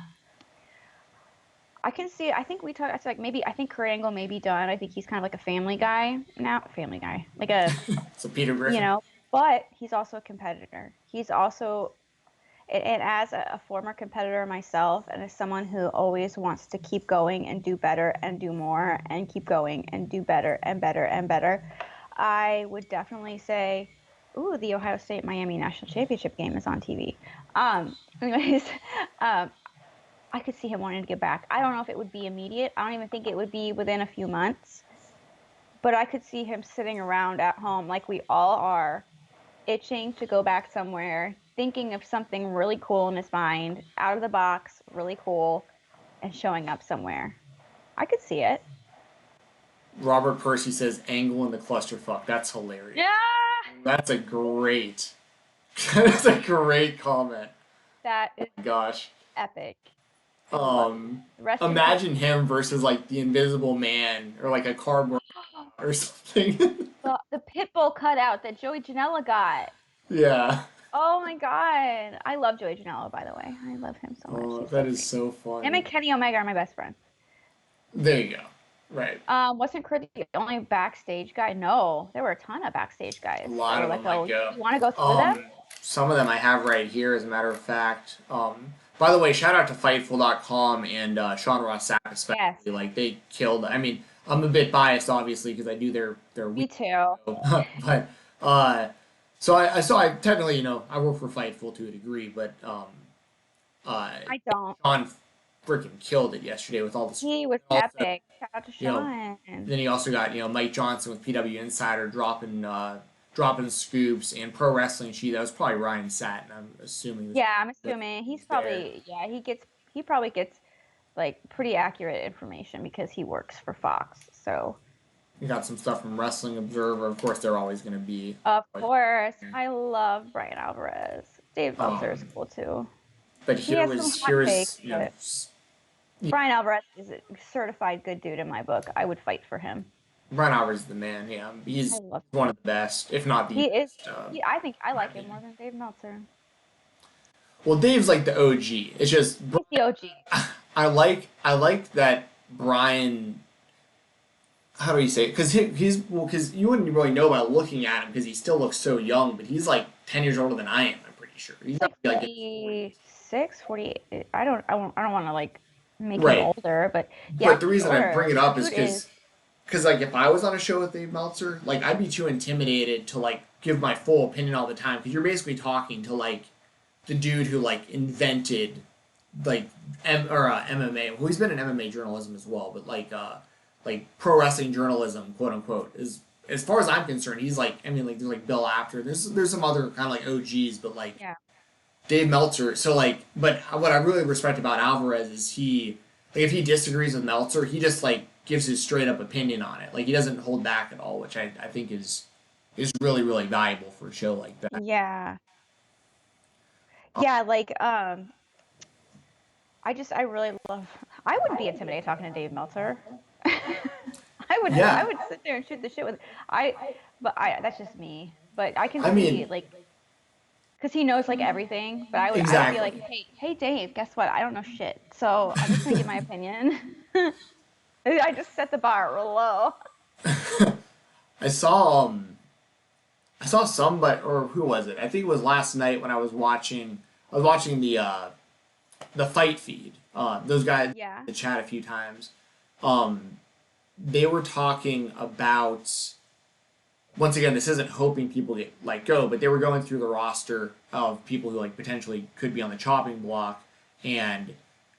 I can see. I think we talked. I said like maybe. I think Kurt Angle may be done. I think he's kind of like a family guy now. Family guy, like a So Peter you Griffin. know. But he's also a competitor. He's also and as a former competitor myself, and as someone who always wants to keep going and do better and do more and keep going and do better and better and better, I would definitely say, ooh, the Ohio State Miami National Championship game is on TV. Anyways, I could see him wanting to get back. I don't know if it would be immediate. I don't even think it would be within a few months. But I could see him sitting around at home like we all are, itching to go back somewhere, thinking of something really cool in his mind, out of the box, really cool, and showing up somewhere. I could see it. Robert Percy says angle in the clusterfuck. That's hilarious. Yeah, That's a great. That's a great comment. that is Gosh. epic. I love it. Um, Rest in peace. Imagine him versus like the Invisible Man or like a cardboard or something. The Pitbull cutout that Joey Janela got. Yeah. Oh my god. I love Joey Janela, by the way. I love him so much. Oh, He's so that is great. so Him funny. and Kenny Omega are my best friends. There you go. Right. Wasn't Kurt the only backstage guy? No, there were a ton of backstage guys A that lot were of like, them I oh, go. you want to go through them? Some of them I have right here, as a matter of fact. By the way, shout out to Fightful.com and Sean Ross Sapp especially. Yes. Like they killed. I mean, I'm a bit biased, obviously, because I do their Me too. but I technically I work for Fightful to a degree, but I don't. Sean freaking killed it yesterday with all the He was also, epic. Shout out to you know, Sean. then you also got Mike Johnson with PW Insider dropping scoops, and Pro Wrestling Sheet. That was probably Ryan Satin. I'm assuming. Yeah, I'm assuming he's probably he probably gets like pretty accurate information because he works for Fox. So You got some stuff from Wrestling Observer. Of course, they're always going to be. of course, I love Brian Alvarez. Dave Meltzer is cool too. But He has some hot takes, but Brian Alvarez is a certified good dude in my book. I would fight for him. Brian Alvarez is the man. Yeah, he's one of the best, if not the. He is. best, I think I like him more than Dave Meltzer. Well, Dave's like the OG. It's just He's the OG. I like that Brian. How do you say it? Because because you wouldn't really know by looking at him because he still looks so young, but he's like 10 years older than I am. I'm pretty sure. He's like like 46, 48. I don't want to like make Right. him older, but yeah. But the reason I bring it up is Dude because like if I was on a show with Dave Meltzer, like I'd be too intimidated to like give my full opinion all the time because you're basically talking to like the dude who like invented like MMA. Well, he's been in MMA journalism as well, but like pro wrestling journalism, quote unquote, is as far as I'm concerned, he's like like there's like Bill Apter. There's some other kind of like OGs, but like Yeah. Dave Meltzer. So like, but what I really respect about Alvarez is he like if he disagrees with Meltzer, he just like gives his straight up opinion on it. Like he doesn't hold back at all, which I think is really really valuable for a show like that. Yeah. Yeah, like I really love. I would be intimidated talking to Dave Meltzer. Yeah. I would sit there and shoot the shit with that's just me. But I can I see mean- like because he knows like everything. But I would Exactly. be like, hey Dave, guess what? I don't know shit. So I'm just gonna give my opinion. I just set the bar real low. I saw some, but or who was it? I think it was last night when I was watching the fight feed. Those guys Yeah. the chat a few times. They were talking about once again, this isn't hoping people get let go, but they were going through the roster of people who like potentially could be on the chopping block, and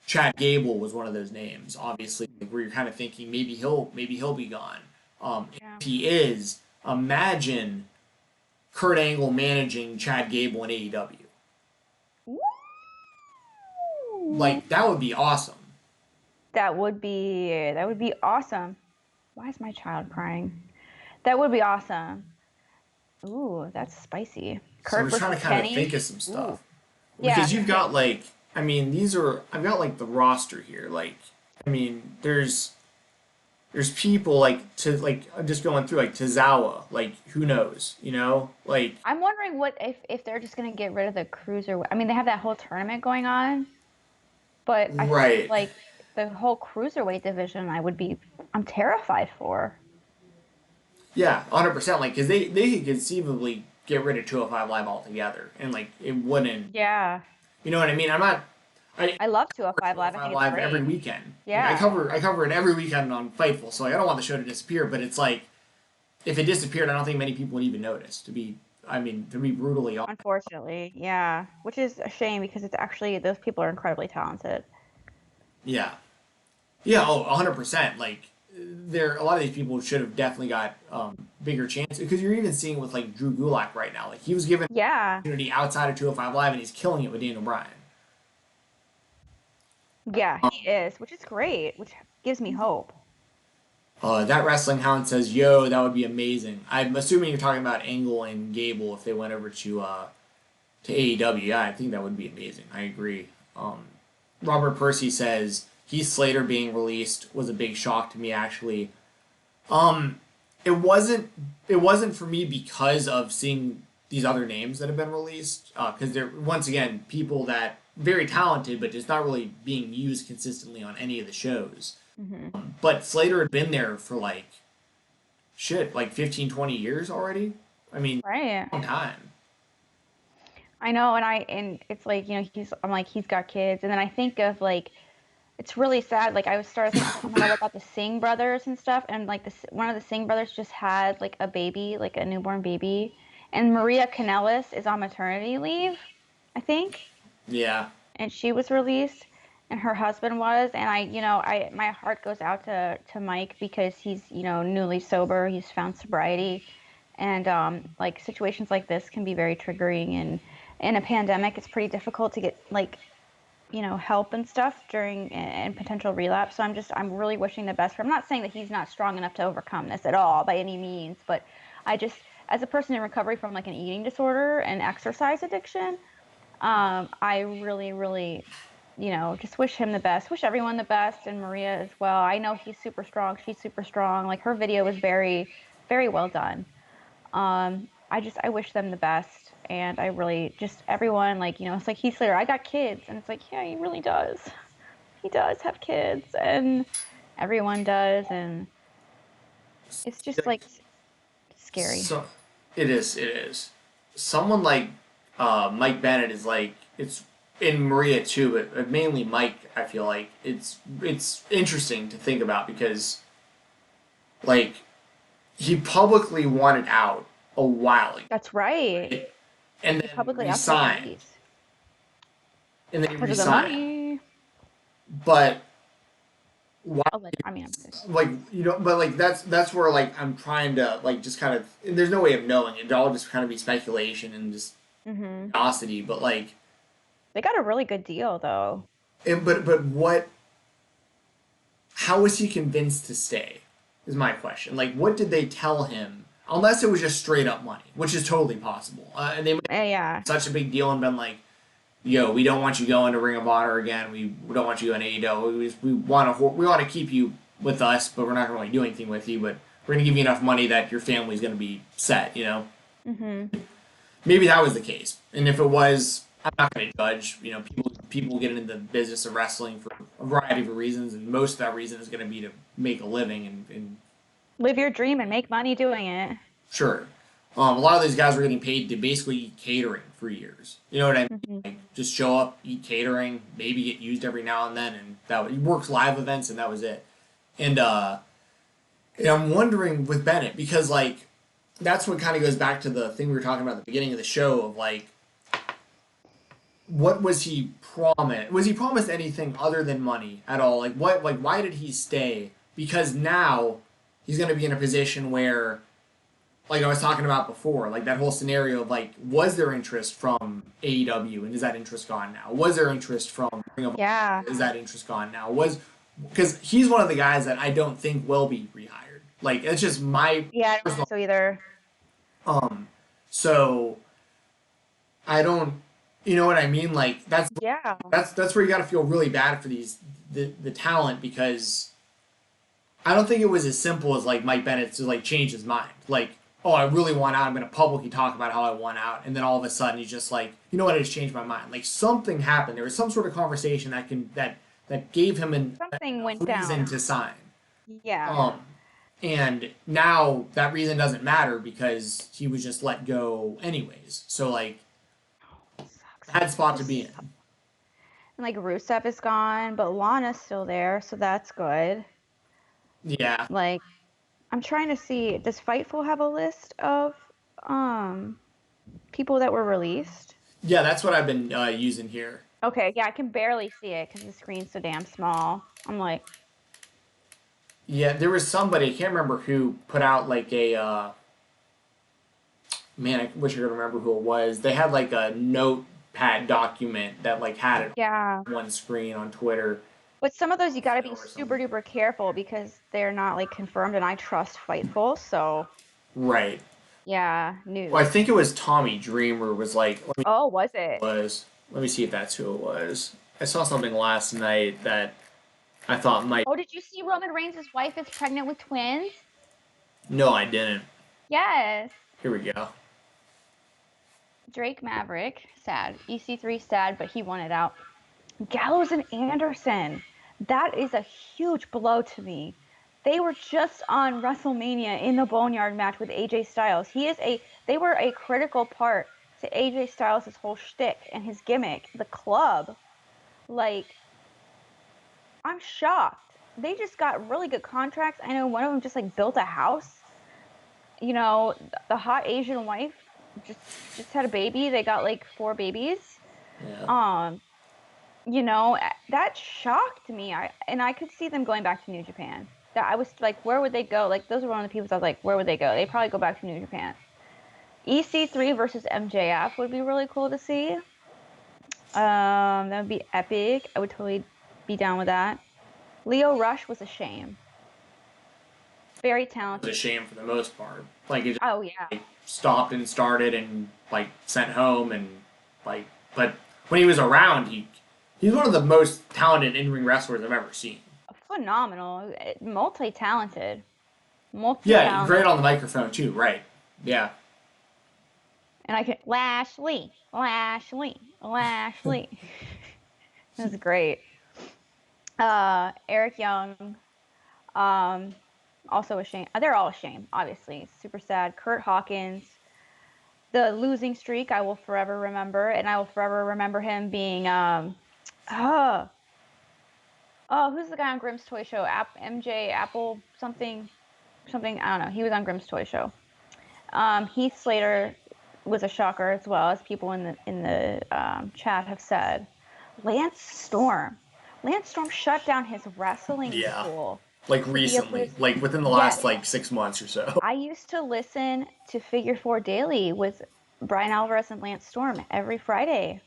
Chad Gable was one of those names. Obviously, like, where you're kind of thinking maybe he'll be gone. Yeah. If he is, imagine Kurt Angle managing Chad Gable in AEW. Woo! Like that would be awesome. That would be awesome. Why is my child crying? That would be awesome. Ooh, that's spicy. So we're Kurt trying to versus kind of Kenny. think of some stuff. Ooh. Yeah. Because you've got like, I've got like the roster here. Like, there's people like just going through like Tozawa. Like, who knows? Like I'm wondering what if they're just gonna get rid of the cruiser. I mean, they have that whole tournament going on, but I Right. feel like the whole cruiserweight division, I'm terrified for. yeah, 100%. Like, because they could conceivably get rid of 205 Live altogether, and like it wouldn't. Yeah. You know what I mean? I love 205 Live. I think it's Live great. every weekend. Yeah. Like, I cover it every weekend on Fightful, so like, I don't want the show to disappear. But it's like, if it disappeared, I don't think many people would even notice. To be brutally honest. Unfortunately, yeah. Which is a shame because it's actually those people are incredibly talented. Yeah. Yeah. Oh, 100%. Like, a lot of these people should have definitely got bigger chance because you're even seeing it with like Drew Gulak right now. Like he was given Yeah. an opportunity outside of 205 Live and he's killing it with Daniel Bryan. Yeah, he is, which is great, which gives me hope. That Wrestling Hound says, "Yo, that would be amazing." I'm assuming you're talking about Angle and Gable if they went over to AEW. Yeah, I think that would be amazing. I agree. Robert Percy says Heath Slater being released was a big shock to me. Actually, um, it wasn't. It wasn't for me because of seeing these other names that have been released. Because they're once again people that very talented, but just not really being used consistently on any of the shows. Hmm. But Slater had been there for like shit, like 15, 20 years already. I mean, Right. long time. I know, and it's like, I'm like, he's got kids, and then I think of like, it's really sad. Like I was started thinking about the Singh brothers and stuff, and like one of the Singh brothers just had like a baby, like a newborn baby, and Maria Kanellis is on maternity leave, I think, Yeah. and she was released, and her husband was, and I my heart goes out to Mike because he's newly sober, he's found sobriety, and like situations like this can be very triggering, and in a pandemic, it's pretty difficult to get like help and stuff during and potential relapse. So I'm really wishing the best for him. I'm not saying that he's not strong enough to overcome this at all by any means, but I just, as a person in recovery from like an eating disorder and exercise addiction, I really, really, just wish him the best, wish everyone the best, and Maria as well. I know he's super strong. She's super strong. Like her video was very, very well done. I wish them the best, and I really just everyone like it's like Heath Slater. I got kids, and it's like yeah, he really does. He does have kids, and everyone does, and it's just like scary. So it is. It is. Someone like Mike Bennett is like it's in Maria too, but mainly Mike. I feel like it's interesting to think about because like he publicly wanted out a while ago, That's right. right? And He then publicly asked to be resigned, released and then he because of the resigned. money. But why? I mean, I'm just, Like but like that's where like I'm trying to like just kind of there's no way of knowing it. It'd all just kind of be speculation and just hmm curiosity. But like, they got a really good deal though. but what? How was he convinced to stay? Is my question. Like, what did they tell him? Unless it was just straight up money, which is totally possible. And they made Yeah. such a big deal and been like, "Yo, we don't want you going to Ring of Honor again. We don't want you going to AEW. We want to keep you with us, but we're not going to really do anything with you. But we're going to give you enough money that your family's going to be set. You know." hmm Maybe that was the case, and if it was, I'm not going to judge. People get into the business of wrestling for a variety of reasons, and most of that reason is going to be to make a living. And Live your dream and make money doing it. sure, a lot of these guys were getting paid to basically eat catering for years. You know what I mean? Hmm. Like, just show up, eat catering, maybe get used every now and then, and he works live events, and that was it. And I'm wondering with Bennett because like that's what kind of goes back to the thing we were talking about at the beginning of the show of like what was he promised? Was he promised anything other than money at all? Like what? Like why did he stay? Because now he's going to be in a position where, like I was talking about before, like that whole scenario of like, was there interest from AEW and is that interest gone now? Was there interest from Ring of Yeah. Honor? Is that interest gone now? Because he's one of the guys that I don't think will be rehired. Like it's just my Yeah, I don't personal. think so either. Um, so I don't, you know what I mean? Like Yeah. that's where you got to feel really bad for the talent because I don't think it was as simple as like Mike Bennett to like change his mind. Like, oh, I really want out. I'm going to publicly talk about how I want out, and then all of a sudden he's just like, you know what? I just changed my mind. Like something happened. There was some sort of conversation that gave him Something went a reason down. to sign. Yeah. And now that reason doesn't matter because he was just let go anyways. So like, Sucks. bad spot to Just be in. and like Rusev is gone, but Lana's still there, so that's good. Yeah, Like I'm trying to see, does Fightful have a list of um people that were released? yeah, that's what I've been using here. Okay, yeah, I can barely see it because the screen's so damn small. I'm like, Yeah, there was somebody I can't remember who put out like a man, I wish I could remember who it was. They had like a notepad document that like had it Yeah. on one screen on Twitter. But some of those you got to be Or super something. duper careful because they're not like confirmed, and I trust Fightful, so Right. yeah, Well, I news. think it was Tommy Dreamer was like, Oh, was it? let me see if that's who it was. I saw something last night that I thought might. Oh, did you see Roman Reigns' wife is pregnant with twins? No, I didn't. Yes. Here we go. Drake Maverick, sad. EC3 sad, but he won it out. Gallows and Anderson. That is a huge blow to me. They were just on WrestleMania in the Boneyard match with AJ Styles. They were a critical part to AJ Styles' whole shtick and his gimmick, the club. Like, I'm shocked. They just got really good contracts. I know one of them just like built a house. You know, the hot Asian wife just had a baby. They got like 4 babies. Yeah. That shocked me. I could see them going back to New Japan. That I was like, where would they go? Like those are one of the people I was like, where would they go? They'd probably go back to New Japan. EC3 versus MJF would be really cool to see. That would be epic. I would totally be down with that. Leo Rush was a shame. Very It was a talented. shame for the most part. Like it just Oh yeah. like, stopped and started and like sent home and like, but when he was around, he's one of the most talented in-ring wrestlers I've ever seen. Phenomenal. Multi-talented. Yeah, Multi-talented. great on the microphone too. Right. Yeah. And I could Lashley. That was great. Eric Young, also a shame. They're all a shame, obviously. Super sad. Kurt Hawkins, the losing streak I will forever remember, and I will forever remember him being who's the guy on Grimm's Toy Show? MJ Apple something. I don't know. He was on Grimm's Toy Show. Heath Slater was a shocker as well, as people in the chat have said. Lance Storm shut down his wrestling Yeah. school. Like recently, like within the last like 6 months or so. I used to listen to Figure 4 Daily with Brian Alvarez and Lance Storm every Friday.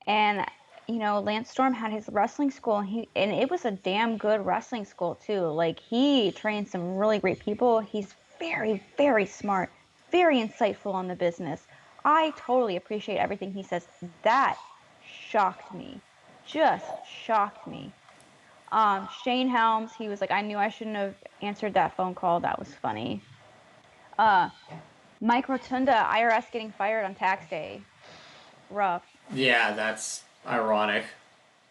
And Lance Storm had his wrestling school, and it was a damn good wrestling school too. Like he trained some really great people. He's very, very smart, very insightful on the business. I totally appreciate everything he says. That shocked me. Just shocked me. Shane Helms, he was like, I knew I shouldn't have answered that phone call. That was funny. Mike Rotunda, IRS getting fired on tax day. Rough. Yeah, that's ironic.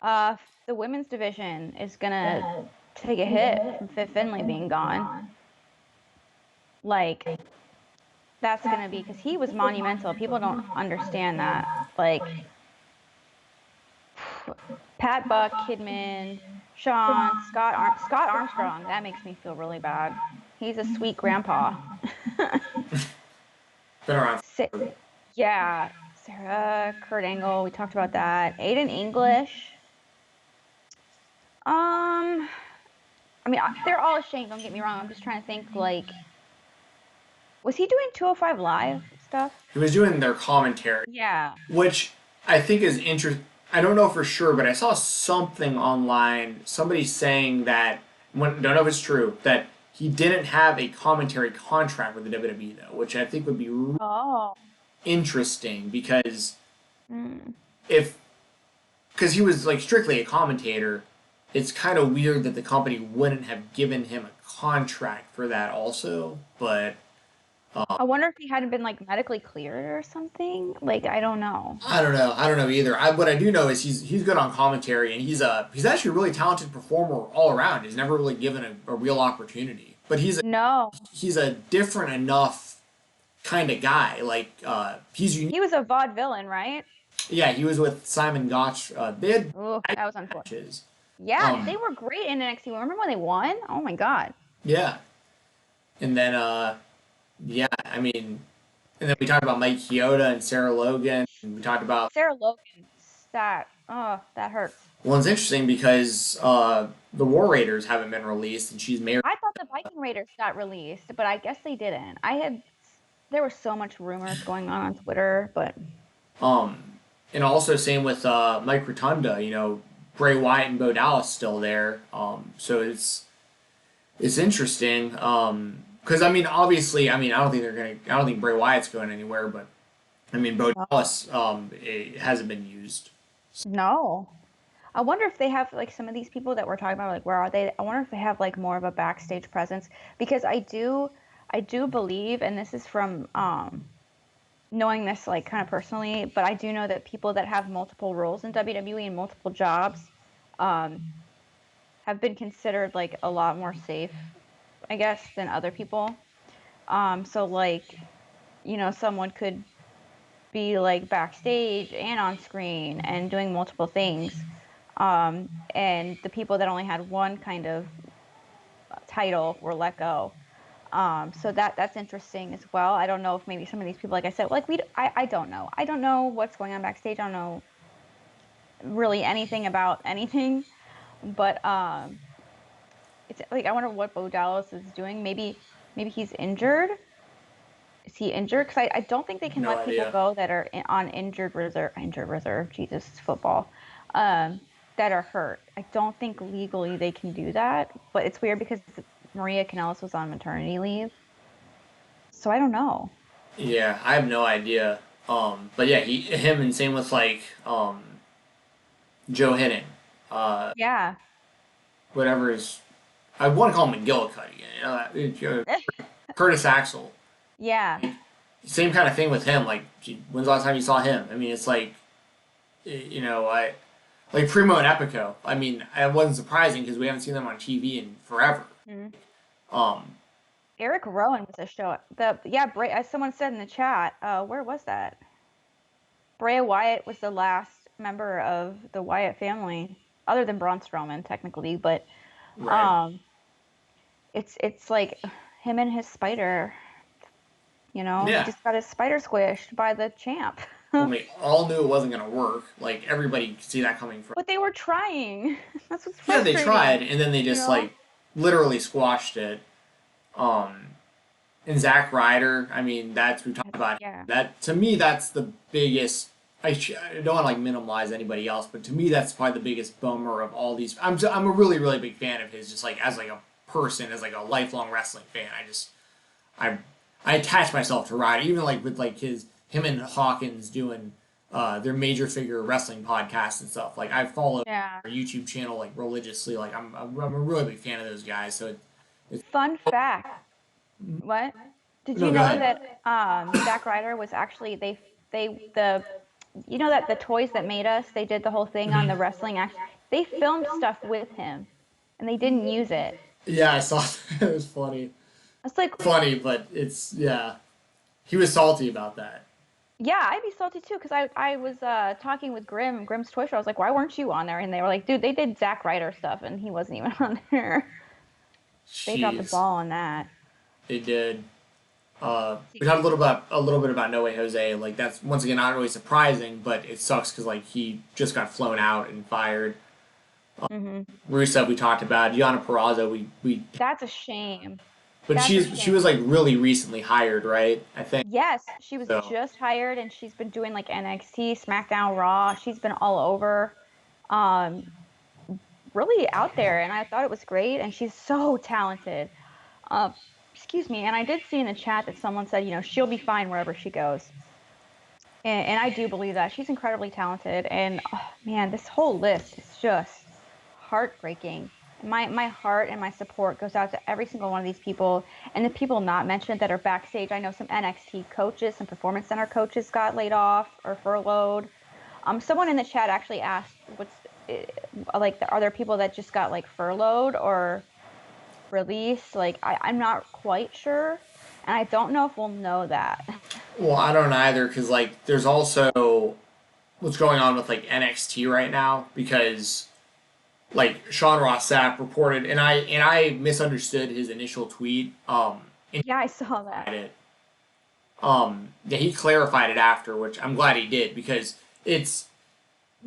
The women's division is gonna take a hit from Fit Finlay being gone. Like, that's gonna be because he was monumental. People don't understand that. Like, Pat Buck, Kidman, Sean, Scott Armstrong. That makes me feel really bad. He's a sweet grandpa. Been around. Yeah, Sarah, Kurt Angle. We talked about that. Aiden English. I mean, they're all a shame. Don't get me wrong. I'm just trying to think. Like, was he doing 205 Live stuff? He was doing their commentary. Yeah. Which I think is interesting. I don't know for sure, but I saw something online. Somebody saying that, don't know if it's true, that he didn't have a commentary contract with the WWE though, which I think would be interesting because because he was like strictly a commentator, it's kind of weird that the company wouldn't have given him a contract for that also. But I wonder if he hadn't been like medically cleared or something. Like, I don't know. I don't know either. What I do know is he's good on commentary, and he's actually a really talented performer all around. He's never really given a real opportunity, but he's a different enough kind of guy. Like he's unique. He was a vaudevillain, right? Yeah, he was with Simon Gotch. They had that was unfortunate. matches. Yeah, they were great in NXT. Remember when they won? Oh my god. Yeah, and then yeah, I mean, and then we talked about Mike Chioda and Sarah Logan, and we talked about Sarah Logan. That hurts. Well, it's interesting because the War Raiders haven't been released, and she's married. I thought the Viking Raiders got released, but I guess they didn't. There was so much rumors going on Twitter, but And also same with Mike Rotunda. Bray Wyatt and Bo Dallas still there. So it's interesting. Because obviously, I don't think I don't think Bray Wyatt's going anywhere. But Bo no. Dallas, it hasn't been used. No. I wonder if they have like some of these people that we're talking about, like where are they? I wonder if they have like more of a backstage presence because I do believe, and this is from knowing this like kind of personally, but I do know that people that have multiple roles in WWE and multiple jobs um, have been considered like a lot more safe, I guess, than other people. So like, someone could be like backstage and on screen and doing multiple things. And the people that only had one kind of title were let go. So that's interesting as well. I don't know if maybe some of these people, like I said, like I don't know. I don't know what's going on backstage. I don't know really anything about anything. But it's like I wonder what Bo Dallas is doing. Maybe he's injured. Is he injured? Because I don't think they can No let people idea. go that are on injured reserve. Injured reserve. Jesus, it's football. Um, that are hurt. I don't think legally they can do that. But it's weird because Maria Kanellis was on maternity leave. So I don't know. Yeah, I have no idea. But yeah, him, and same with like Joe Henning, uh, Yeah. whatever is. I want to call him McGillicuddy. Curtis Axel. Yeah. Same kind of thing with him. Like, when's the last time you saw him? It's like, I like Primo and Epico. It wasn't surprising because we haven't seen them on TV in forever. Mhm. Um, Eric Rowan was a show. As someone said in the chat, where was that? Bray Wyatt was the last member of the Wyatt family, other than Braun Strowman, technically. But right. um, it's like him and his spider. He Yeah. just got his spider squished by the champ. When we all knew it wasn't gonna work, like everybody could see that coming from. But they were trying. That's what's Yeah, they tried, frustrating. and then they You just know? like literally squashed it. Um, and Zack Ryder, that's we talked about. Yeah. That to me, that's the biggest. I don't want to like minimize anybody else, but to me, that's probably the biggest bummer of all these. I'm a really really big fan of his, just like as like a person, as like a lifelong wrestling fan. I I attach myself to Ryder, even like with like him and Hawkins doing their major figure wrestling podcasts and stuff. Like I follow Yeah. their YouTube channel like religiously. Like I'm a really big fan of those guys. So it's Fun fact. What? Did no, you go know ahead. that Zack Ryder was actually the that the Toys That Made Us, they did the whole thing on the wrestling act. They filmed stuff with him and they didn't use it. Yeah, I saw that. It was funny. It's like, Funny, but it's yeah. He was salty about that. yeah, I'd be salty too because I was talking with Grimm's Toy Show. I was like, why weren't you on there? And they were like, dude, they did Zack Ryder stuff and he wasn't even on there. They dropped the Jeez, ball on that. they did. We talked a little bit about No Way Jose. Like that's once again not really surprising, but it sucks because like he just got flown out and fired. Hmm. Rusev we talked about. Gianna Peraza we That's a shame. but That's a she was shame. like really recently hired, right? I think Yes, she was so. just hired and she's been doing like NXT, SmackDown, Raw. She's been all over. Um, really out there and I thought it was great and she's so talented. Um, excuse me, and I did see in the chat that someone said, she'll be fine wherever she goes. And I do believe that. She's incredibly talented and oh, man, this whole list is just heartbreaking. My heart and my support goes out to every single one of these people and the people not mentioned that are backstage. I know some NXT coaches, some performance center coaches got laid off or furloughed. Someone in the chat actually asked, are there people that just got like furloughed or released? Like, I'm not quite sure, and I don't know if we'll know that. Well, I don't either because like there's also what's going on with like NXT right now because like Sean Ross Sapp reported, and I misunderstood his initial tweet. And Yeah, I saw that. he it. Yeah, he clarified it after, which I'm glad he did because it's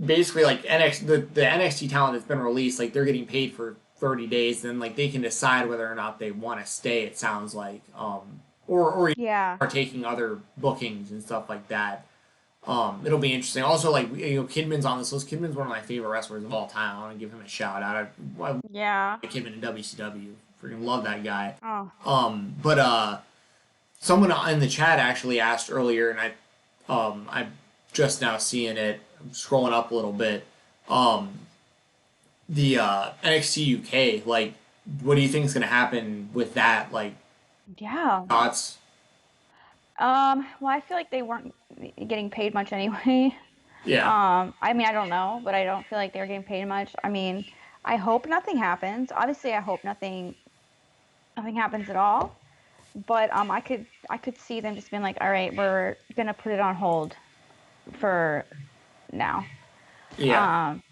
basically like the NXT talent that's been released, like they're getting paid for 30 days, then like they can decide whether or not they want to stay. It sounds like or Yeah. are taking other bookings and stuff like that. It'll be interesting. Also, like Kidman's on this list. Kidman's one of my favorite wrestlers of all time. I want to give him a shout out. I like Yeah. Kidman in WCW. Freaking love that guy. Oh. But someone in the chat actually asked earlier, and I'm just now seeing it. I'm scrolling up a little bit. The NXT UK, like, what do you think is going to happen with that? Like, Yeah. thoughts? Well, I feel like they weren't getting paid much anyway. Yeah, I mean, I don't know, but I don't feel like they were getting paid much. I mean, I hope nothing happens. Obviously, I hope nothing happens at all. But I could see them just being like, all right, we're gonna put it on hold for now. yeah, Um,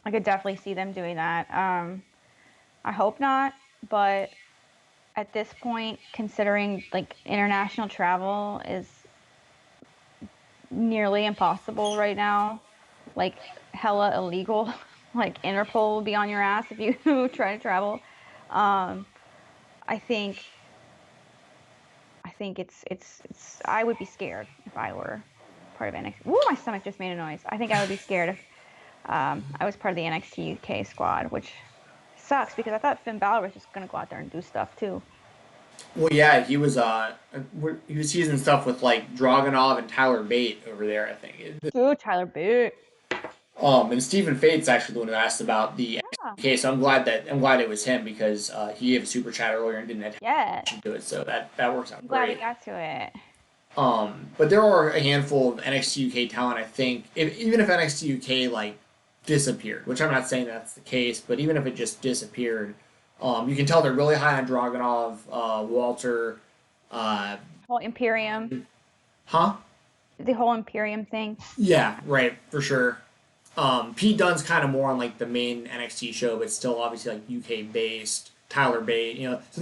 I could definitely see them doing that. I hope not, but at this point, considering like international travel is nearly impossible right now, like hella illegal. Like Interpol will be on your ass if you try to travel. Um, I think it's I would be scared if I were part of NXT. Ooh, my stomach just made a noise. I think I would be scared if I was part of the NXT UK squad, which sucks because I thought Finn Balor was just gonna go out there and do stuff too. Well, yeah, he was using stuff with like Dragunov and Tyler Bate over there. I think. Ooh, Tyler Bate. And Stephen Fate's actually the one who asked about the Yeah. NXT. So I'm glad it was him because he gave a super chat earlier and didn't have Yes. to do it. So that works I'm out glad we great. got to it. But there are a handful of NXT UK talent. I think even if NXT UK like disappeared, which I'm not saying that's the case, but even if it just disappeared, you can tell they're really high on Dragunov, Walter, uh, Whole Imperium, huh? the whole Imperium thing. Yeah, right, for sure. Pete Dunne's kind of more on like the main NXT show, but still obviously like UK based. Tyler Bate, so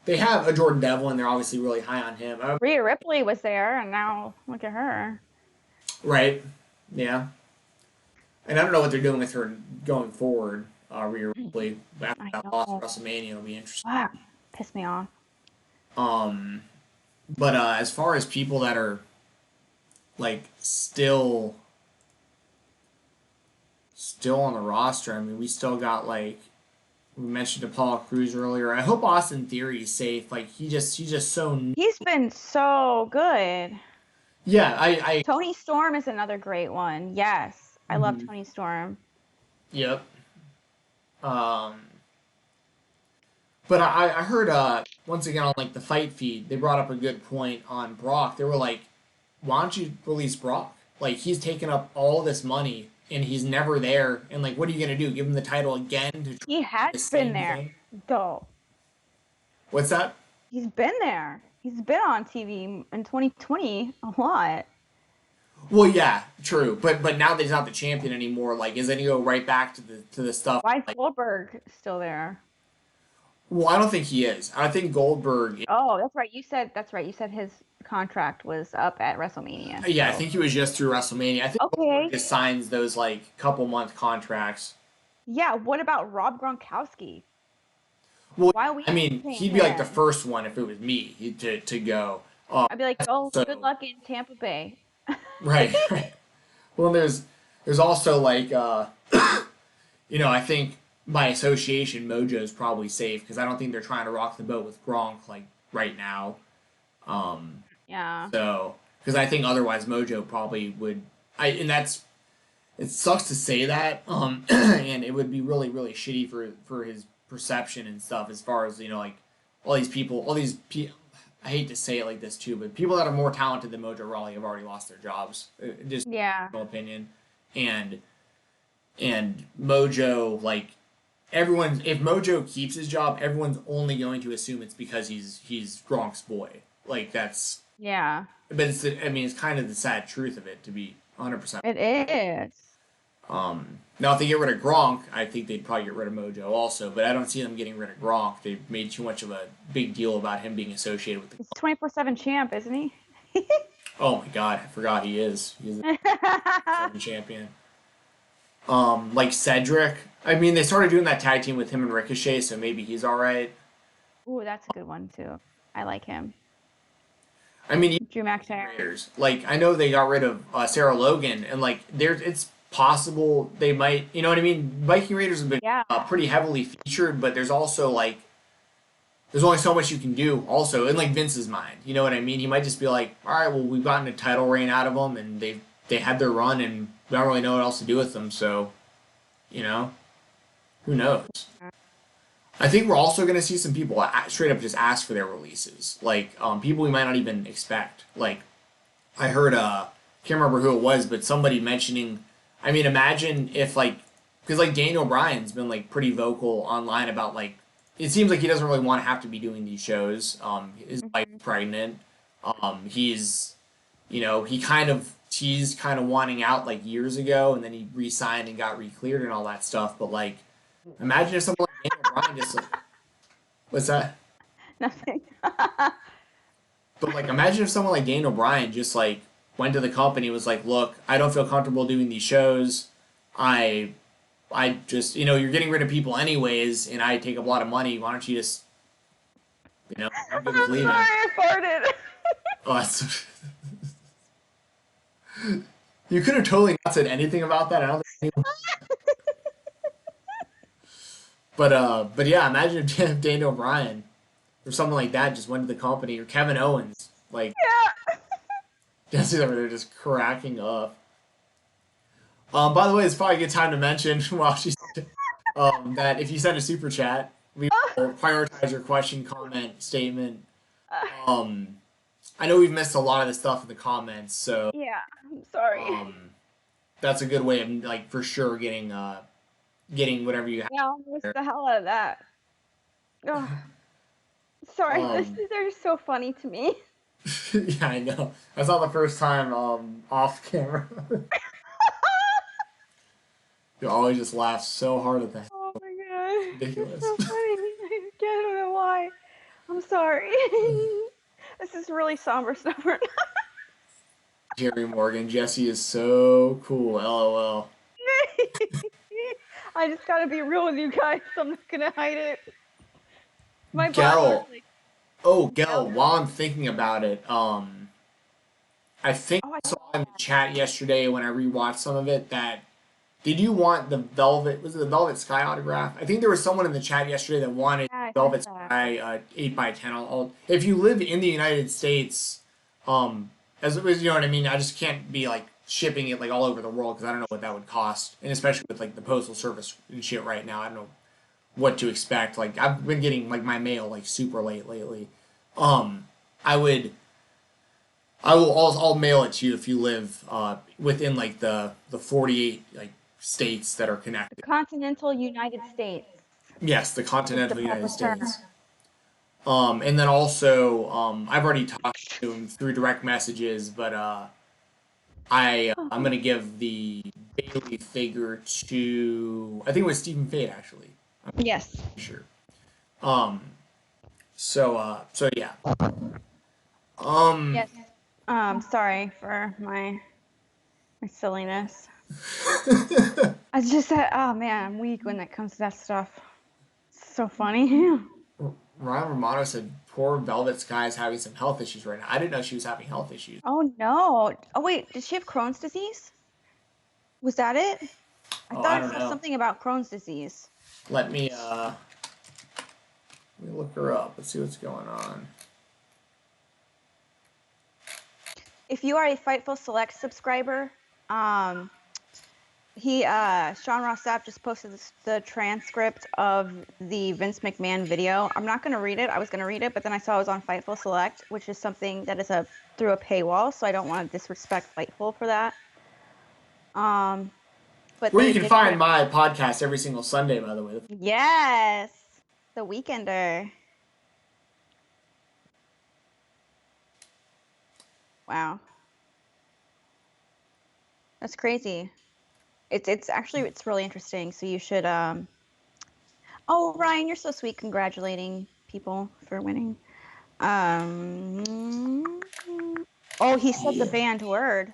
they have a Jordan Devlin. They're obviously really high on him. Rhea Ripley was there, and now look at her. Right, yeah. And I don't know what they're doing with her going forward. Rhea Ripley after I that loss at know. WrestleMania will be interesting. Wow, pissed me off. Um, but as far as people that are like still on the roster, I mean, we still got like we mentioned Apollo Crews earlier. I hope Austin Theory is safe. Like he's just so He's been so good. yeah. I Tony Storm is another great one. Yes, I love mhm. Tony Storm. Yep. Um, but I heard once again on like the fight feed they brought up a good point on Brock. They were like, why don't you release Brock? Like he's taken up all this money and he's never there. And like, what are you gonna do? Give him the title again to try He has the been same there, thing? though. What's that? He's been there. He's been on TV in 2020 a lot. Well, yeah, true. But now that he's not the champion anymore, like, is then he go right back to the stuff? Why is Like, Goldberg still there? well, I don't think he is. I think Goldberg. Oh, that's right. That's right. You said his contract was up at WrestleMania. Yeah, I So think he was just through WrestleMania. I think Goldberg okay. just signs those like couple month contracts. Yeah. What about Rob Gronkowski? Well, Why are we I mean, paying he'd be like the him? first one if it was me to go. I'd be like, oh, good So luck in Tampa Bay. right, right. Well, there's also like I think by association, Mojo's probably safe because I don't think they're trying to rock the boat with Gronk like right now. Um, Yeah. so because I think otherwise Mojo probably would. And that's it sucks to say that. And it would be really really shitty for his perception and stuff as far as like all these people, I hate to say it like this too, but people that are more talented than Mojo Rawley have already lost their jobs. Just Yeah. my opinion, and Mojo like everyone. If Mojo keeps his job, everyone's only going to assume it's because he's Gronk's boy. Like that's, Yeah. but I mean, it's kind of the sad truth of it to be 100%. It is. Now, if they get rid of Gronk, I think they'd probably get rid of Mojo also. But I don't see them getting rid of Gronk. They made too much of a big deal about him being associated with the. He's 24/7 champ, isn't he? Oh my God, I forgot he is. He's the champion. Like Cedric. I mean, they started doing that tag team with him and Ricochet, so maybe he's all right. Ooh, that's a good one too. I like him. I mean, Drew McIntyre. Raiders. Like I know they got rid of Sarah Logan, and like there's it's possible they might. You know what I mean? Viking Raiders have been Yeah. pretty heavily featured, but there's also like there's only so much you can do. Also, in like Vince's mind, you know what I mean? He might just be like, all right, well we've gotten a title reign out of them, and they had their run, and we don't really know what else to do with them. So, you know, who knows? I think we're also going to see some people straight up just ask for their releases, like people we might not even expect. Like I heard can't remember who it was, but somebody mentioning. I mean, imagine if like because like Daniel Bryan's been like pretty vocal online about like it seems like he doesn't really want to have to be doing these shows. His wife's pregnant. He's he kind of teased kind of wanting out like years ago, and then he re-signed and got re-cleared and all that stuff. But like, imagine if someone like Daniel Bryan just like, what's that? Nothing. But like, imagine if someone like Daniel Bryan just like went to the company and was like, "Look, I don't feel comfortable doing these shows. I, I just you're getting rid of people anyways, and I take up a lot of money. Why don't you just I'm good with I'm leaving." sorry, I farted. Oh, that's, you could have totally not said anything about that. I don't think anyone, but yeah, imagine if Daniel Bryan or something like that just went to the company or Kevin Owens, like Yeah. Jesse's over there just cracking up. By the way, it's probably a good time to mention while she's that if you send a super chat, we will prioritize your question, comment, statement. Um, I know we've missed a lot of the stuff in the comments, so Yeah, I'm sorry. that's a good way of like for sure getting whatever you have Yeah, I missed there. the hell out of that. Oh, sorry, Um, they're just so funny to me. yeah, I know. That's not the first time off camera. You always just laugh so hard at that. Oh my god, It's it's just ridiculous. so funny. I don't know why. I'm sorry. This is really somber stuff. Jerry Morgan, Jesse is so cool. LOL. I just gotta be real with you guys. So I'm not gonna hide it. My body is Gel. like, Oh, Gel. no. While I'm thinking about it, I think Oh, I I know. saw in the chat yesterday when I rewatched some of it that did you want the Velvet? Was it the Velvet Sky autograph? I think there was someone in the chat yesterday that wanted Yeah, I Velvet said that. Sky 8x10. If you live in the United States, as you know what I mean. I just can't be like shipping it like all over the world because I don't know what that would cost, and especially with like the postal service and shit right now, I don't know what to expect. Like I've been getting like my mail like super late lately. Um, I would I'll mail it to you if you live within like the 48 like states that are The connected. continental United States Yes, the is the continental United proper term. States. And then also I've already talked to him through direct messages, but I'm gonna give the Bailey figure to I think it was Stephen Fate actually. I'm Yes. pretty sure. Um, so yeah. Um, Yes. Sorry for my silliness. I just said, oh man, I'm weak when it comes to that stuff. It's so funny. Ryan Romano said poor Velvet Sky is having some health issues right now. I didn't know she was having health issues. Oh no. Oh wait, did she have Crohn's disease? Was that it? I Oh, thought I I don't saw know. something about Crohn's disease. Let me look her up. Let's see what's going on. If you are a Fightful Select subscriber, Sean Ross Sapp just posted the transcript of the Vince McMahon video. I'm not going to read it. I was going to read it, but then I saw it was on Fightful Select, which is something that is through a paywall, so I don't want to disrespect Fightful for that. But Where they you can did find my podcast every single Sunday, by the way. Yes, The Weekender. Wow, that's crazy. It's actually it's really interesting. So you should Oh, Ryan, you're so sweet congratulating people for winning. Um, oh, he said the banned word.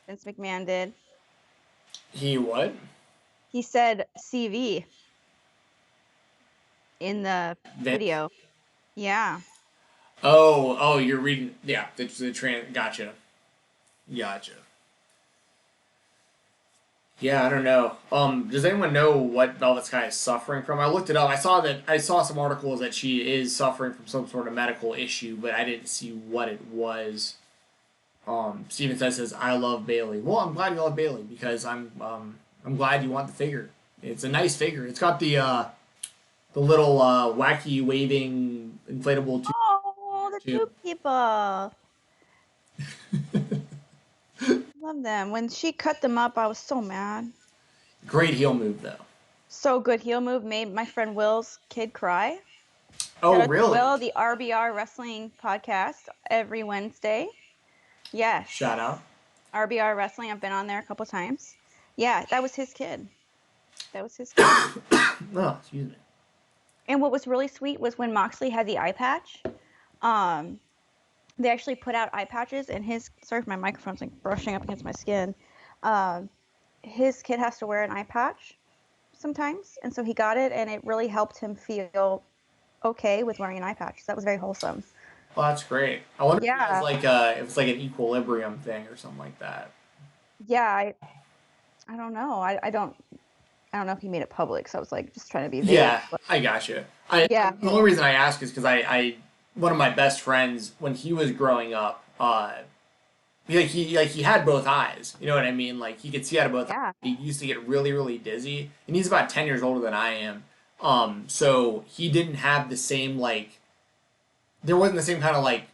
Vince McMahon did. He what? He said CV in the Vince? video. Yeah. Oh, you're reading. Yeah, Gotcha, gotcha. Yeah, I don't know. Does anyone know what Velvet Sky is suffering from? I looked it up. I saw some articles that she is suffering from some sort of medical issue, but I didn't see what it was. Steven says, "I love Bailey." Well, I'm glad you love Bailey because I'm glad you want the figure. It's a nice figure. It's got the little wacky waving inflatable tube Oh, the too. two people. Love them. When she cut them up, I was so mad. Great heel move though. So good heel move made my friend Will's kid cry. Shout Oh, out to really? Will, the RBR Wrestling podcast every Wednesday. Yes. Shout out. RBR Wrestling. I've been on there a couple times. Yeah, that was his kid. That was his kid. Oh, excuse me. And what was really sweet was when Moxley had the eye patch. They actually put out eye patches, and sorry if my microphone's like brushing up against my skin. His kid has to wear an eye patch sometimes, and so he got it, and it really helped him feel okay with wearing an eye patch. So that was very wholesome. Well, that's great. I wonder if it has Yeah, like if it's like an equilibrium thing or something like that. yeah. I don't know. I don't know if he made it public, so I was like just trying to be vague. Yeah, But I got you. yeah, The only reason I ask is because I one of my best friends when he was growing up, he had both eyes. You know what I mean? Like he could see out of both eyes. yeah, He used to get really really dizzy, and he's about 10 years older than I am. So he didn't have the same like there wasn't the same kind of like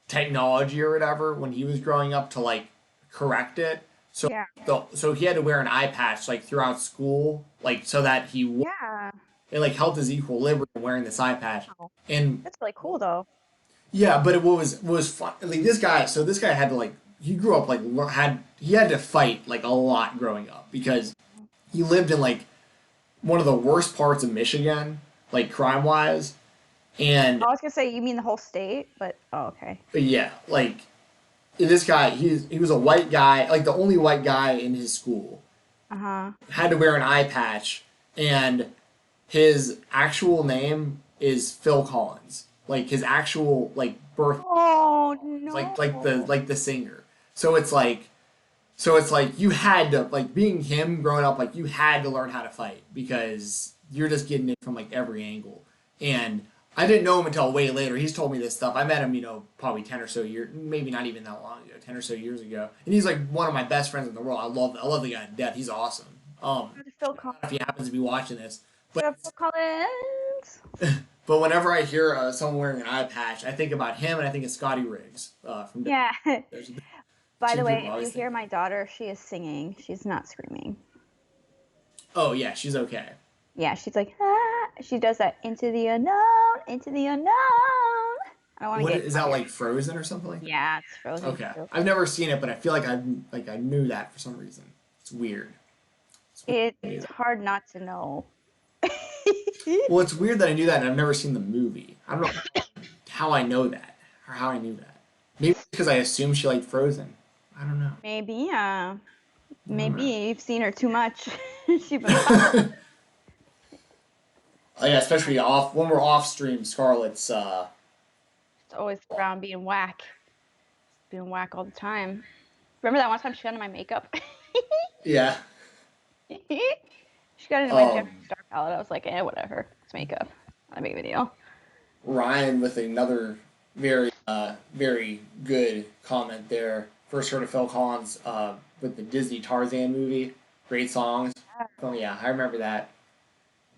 technology or whatever when he was growing up to like correct it. So yeah, so he had to wear an eye patch like throughout school, like so that yeah. it like helped his equilibrium wearing this eye patch. Wow. And That's really cool, though. yeah, but what was fun like this guy. So this guy had to like he grew up like he had to fight like a lot growing up because he lived in like one of the worst parts of Michigan, like crime wise, and I was gonna say you mean the whole state, but oh, okay. yeah, like this guy he was a white guy, like the only white guy in his school, Uh-huh. had to wear an eye patch, and his actual name is Phil Collins. Like his actual like birth Oh like no. the singer. So it's like you had to like being him growing up like you had to learn how to fight because you're just getting it from like every angle. And I didn't know him until way later. He's told me this stuff. I met him, probably 10 or so years, maybe not even that long ago, 10 or so years ago. And he's like one of my best friends in the world. I love the guy to death. He's awesome. Shout out to Phil Collins. If he happens to be watching this, Shout but out Phil Collins. but whenever I hear someone wearing an eye patch, I think about him and I think of Scotty Riggs from. Yeah. There's By two the way, people I if you always think hear of. my daughter, she is singing. She's not screaming. Oh yeah, she's okay. Yeah, she's like, ah. She does that into the unknown, into the unknown. I don't want to What get is that copyrighted. like Frozen or something like that? Yeah, it's Frozen Okay, too. I've never seen it, but I feel like I knew that for some reason. It's weird. It's weird I knew It's that. hard not to know. Well, it's weird that I knew that and I've never seen the movie. I don't know how I know that or how I knew that. Maybe because I assumed she liked Frozen. I don't know. Maybe, yeah. I don't Maybe know. you've seen her too much. She's been popular. Oh yeah, especially off when we're off stream. Scarlett's She's always around being whack all the time. Remember that one time she got into my makeup? yeah. She got into my Um, Jeffree Star palette. I was like, whatever. It's makeup. Not a big of a deal. Ryan with another very good comment there. First heard of Phil Collins with the Disney Tarzan movie. Great songs. Oh yeah, I remember that.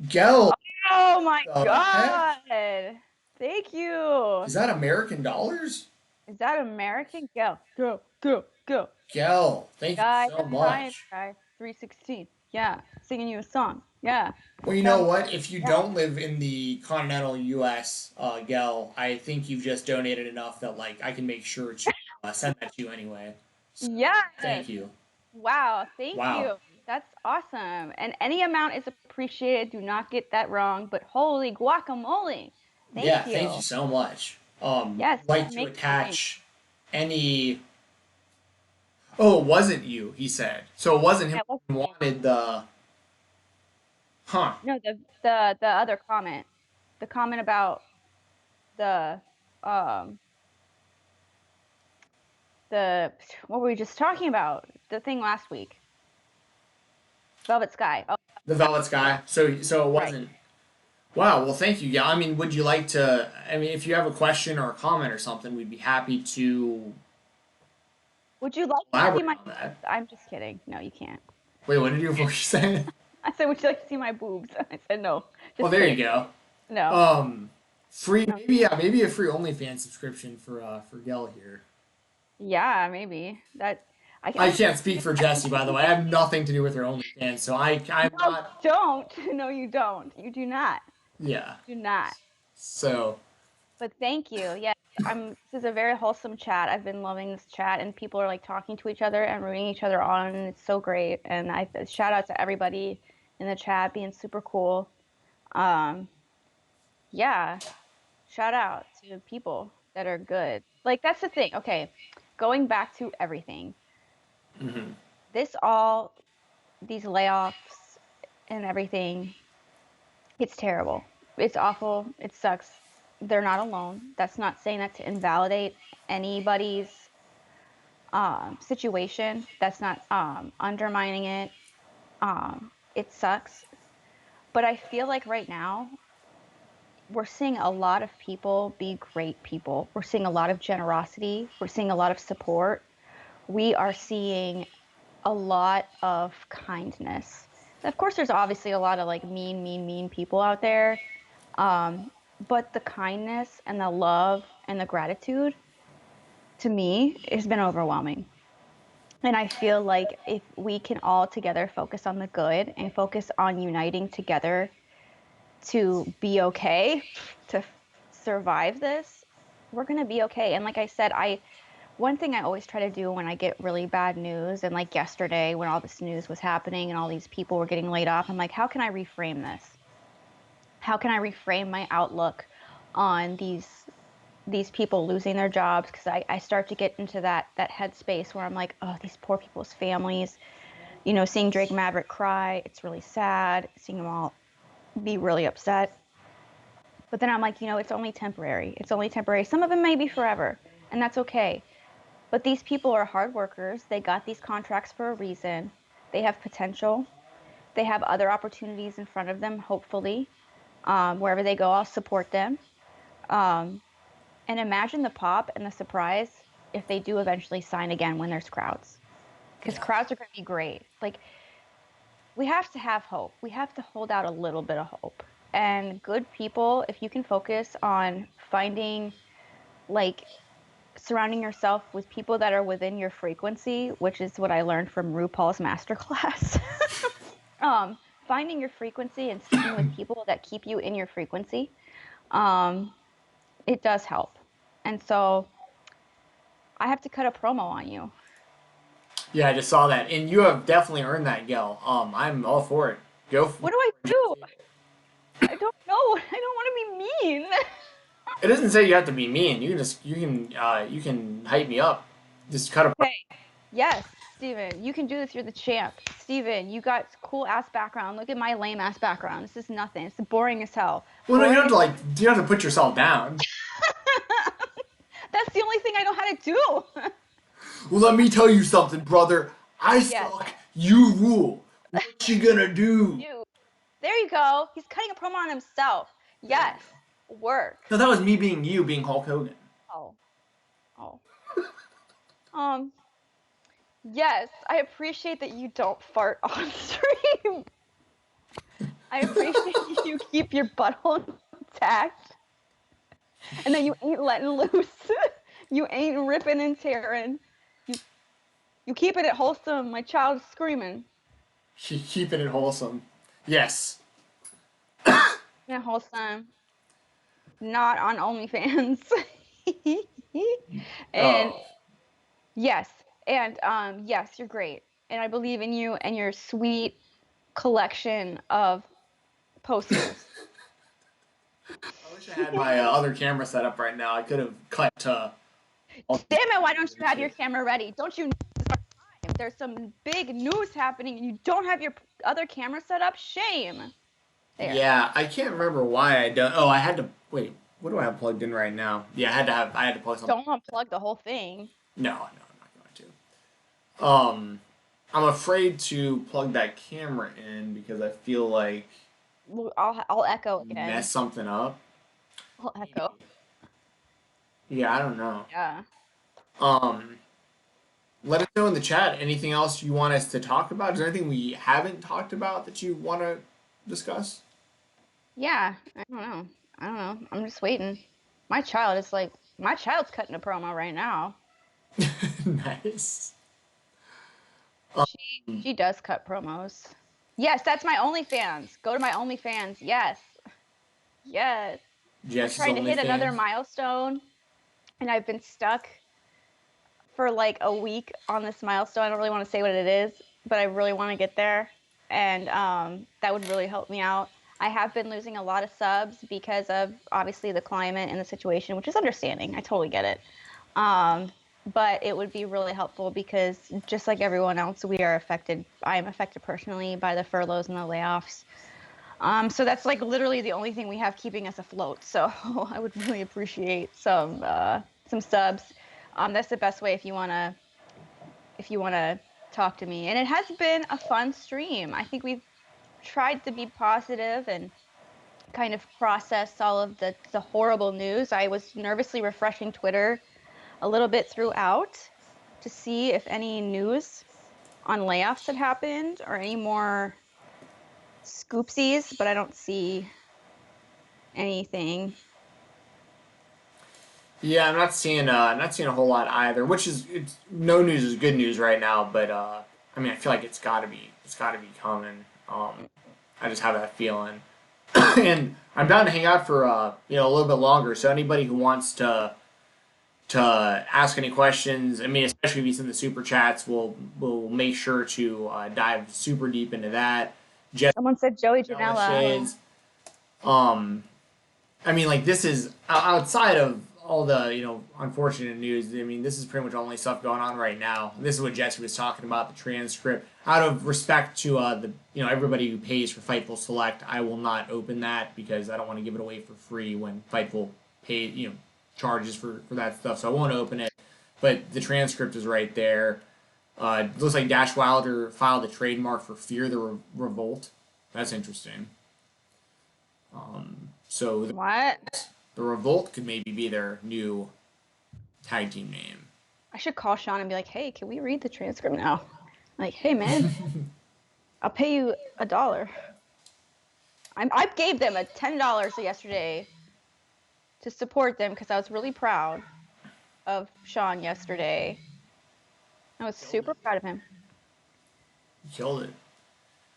Gel, Oh my the heck? god! Thank you. Is that American dollars? Is that American? Go, go, go, go. Gel, thank you Guy, so Ryan, much. guy, 316. Yeah, singing you a song. Yeah. Well, you know Sounds what? If you yeah. don't live in the continental U.S., Gel, I think you've just donated enough that like I can make sure to send that to you anyway. So, Yes. thank you. Wow, thank Wow. you. That's awesome. And any amount is appreciated. Do not get that wrong. But holy guacamole. Yeah, Thank thank you. you so much. Yes, Like that to makes my day. attach any. Oh, it wasn't you, he said. So it wasn't him That was who me. wanted the. Huh. No, the other comment. The comment about the um the what were we just talking about? The thing last week. Velvet Sky. Oh, The Velvet Sky. So it right. wasn't. Wow. Well, thank you. Yeah. I mean, would you like to? I mean, if you have a question or a comment or something, we'd be happy to Would you like to see elaborate my on that. I'm just kidding. No, you can't. Wait, what were you saying? I said, would you like to see my boobs? I said, no. Well, Just there you kidding. go. No. Free No. maybe a free OnlyFans subscription for Gel here. Yeah, maybe. That I I can't speak for Jessi, by the way. I have nothing to do with her OnlyFans, so I'm no, not. don't. No, you don't. You do not. Yeah. Do not. So But thank you. Yes, this is a very wholesome chat. I've been loving this chat, and people are like talking to each other and rooting each other on, and it's so great. And I shout out to everybody in the chat being super cool. Um, yeah, shout out to people that are good. Like that's the thing. Okay, going back to everything. mhm. These layoffs and everything, it's terrible. It's awful. It sucks. They're not alone. That's not saying that to invalidate anybody's situation. That's not undermining it. It sucks. But I feel like right now we're seeing a lot of people be great people. We're seeing a lot of generosity. We're seeing a lot of support. We are seeing a lot of kindness. Of course, there's obviously a lot of like mean people out there. Um, but the kindness and the love and the gratitude to me has been overwhelming. And I feel like if we can all together focus on the good and focus on uniting together to be okay, to survive this, we're going to be okay. And like I said, one thing I always try to do when I get really bad news, and like yesterday when all this news was happening and all these people were getting laid off, I'm like, how can I reframe this? How can I reframe my outlook on these people losing their jobs? Because I start to get into that headspace where I'm like, oh, these poor people's families, seeing Drake Maverick cry, it's really sad, seeing them all be really upset. But then I'm like, it's only temporary. It's only temporary. Some of them may be forever, and that's okay. But these people are hard workers. They got these contracts for a reason. They have potential. They have other opportunities in front of them, hopefully. Wherever they go, I'll support them. Um, and imagine the pop and the surprise if they do eventually sign again when there's crowds. Because Yeah. crowds are going to be great. Like, we have to have hope. We have to hold out a little bit of hope. And good people, if you can focus on finding, like, surrounding yourself with people that are within your frequency, which is what I learned from RuPaul's masterclass. Finding your frequency and sticking with people that keep you in your frequency, um, it does help. And so I have to cut a promo on you. Yeah, I just saw that, and you have definitely earned that, Gel. I'm all for it. Go for What do I it, do? Jessi. I don't know. I don't want to be mean. It doesn't say you have to be mean. You can hype me up. Just cut a. Okay. Yes, Steven, you can do this. You're the champ. Steven, you got cool ass background. Look at my lame ass background. This is nothing. It's boring as hell. Well, no, you Boring don't have as to like. You don't have to put yourself down. That's the only thing I know how to do. Well, let me tell you something, brother. I Yes. suck. You rule. What you gonna do? You. There you go. He's cutting a promo on himself. There you Yes. go. Work. No, that was me being you, being Hulk Hogan. Oh. Oh. Um. Yes, I appreciate that you don't fart on stream. I appreciate you keep your butthole intact, and that you ain't letting loose. You ain't ripping and tearing. You you keeping it wholesome. My child's screaming. Keeping it wholesome. Yes. Yeah, wholesome. Not on OnlyFans. And Oh. yes, and yes, you're great, and I believe in you and your sweet collection of posters. I wish I had my other camera set up right now. I could have cut all Damn these it! Why don't you have your pictures. camera ready? Don't you know it's our time? There's some big news happening, and you don't have your other camera set up. Shame. There. Yeah, I can't remember why I don't. Oh, I had to wait. What do I have plugged in right now? Yeah, I had to plug something. Don't unplug the whole thing. No, I'm not going to. I'm afraid to plug that camera in because I feel like I'll echo mess again. something up. I'll echo. Yeah, I don't know. Yeah. Um, Let us know in the chat anything else you want us to talk about. Is there anything we haven't talked about that you want to discuss? Yeah. I don't know. I'm just waiting. My child's cutting a promo right now. Nice. She does cut promos. Yes, that's my OnlyFans. Go to my OnlyFans. Yes. Yes. I'm Jess's trying to hit another OnlyFans. milestone, and I've been stuck for like a week on this milestone. I don't really want to say what it is, but I really want to get there, and that would really help me out. I have been losing a lot of subs because of obviously the climate and the situation, which is understanding. I totally get it. But it would be really helpful because just like everyone else, we are affected. I am affected personally by the furloughs and the layoffs. So that's like literally the only thing we have keeping us afloat. So I would really appreciate some subs. That's the best way if you wanna talk to me. And it has been a fun stream. I think we've tried to be positive and kind of process all of the horrible news. I was nervously refreshing Twitter a little bit throughout to see if any news on layoffs had happened or any more scoopsies, but I don't see anything. Yeah, I'm not seeing a whole lot either. Which is it's no news is good news right now, but I mean I feel like it's gotta be coming. I just have that feeling, and I'm down to hang out for a little bit longer. So anybody who wants to ask any questions, I mean especially if you send the super chats, we'll make sure to dive super deep into that. Jess Someone said Joey Janela. shades. Um, I mean, like this is outside of all the unfortunate news. I mean, this is pretty much only stuff going on right now. This is what Jesse was talking about the transcript. Out of respect to the everybody who pays for Fightful Select, I will not open that because I don't want to give it away for free when Fightful charges for that stuff. So I won't open it. But the transcript is right there. It looks like Dash Wilder filed a trademark for Fear the Revolt. That's interesting. So What? the Revolt could maybe be their new tag team name. I should call Sean and be like, hey, can we read the transcript now? Like, hey, man, I'll pay you $1. I gave them a $10 yesterday to support them because I was really proud of Sean yesterday. I was super proud of him. Killed it.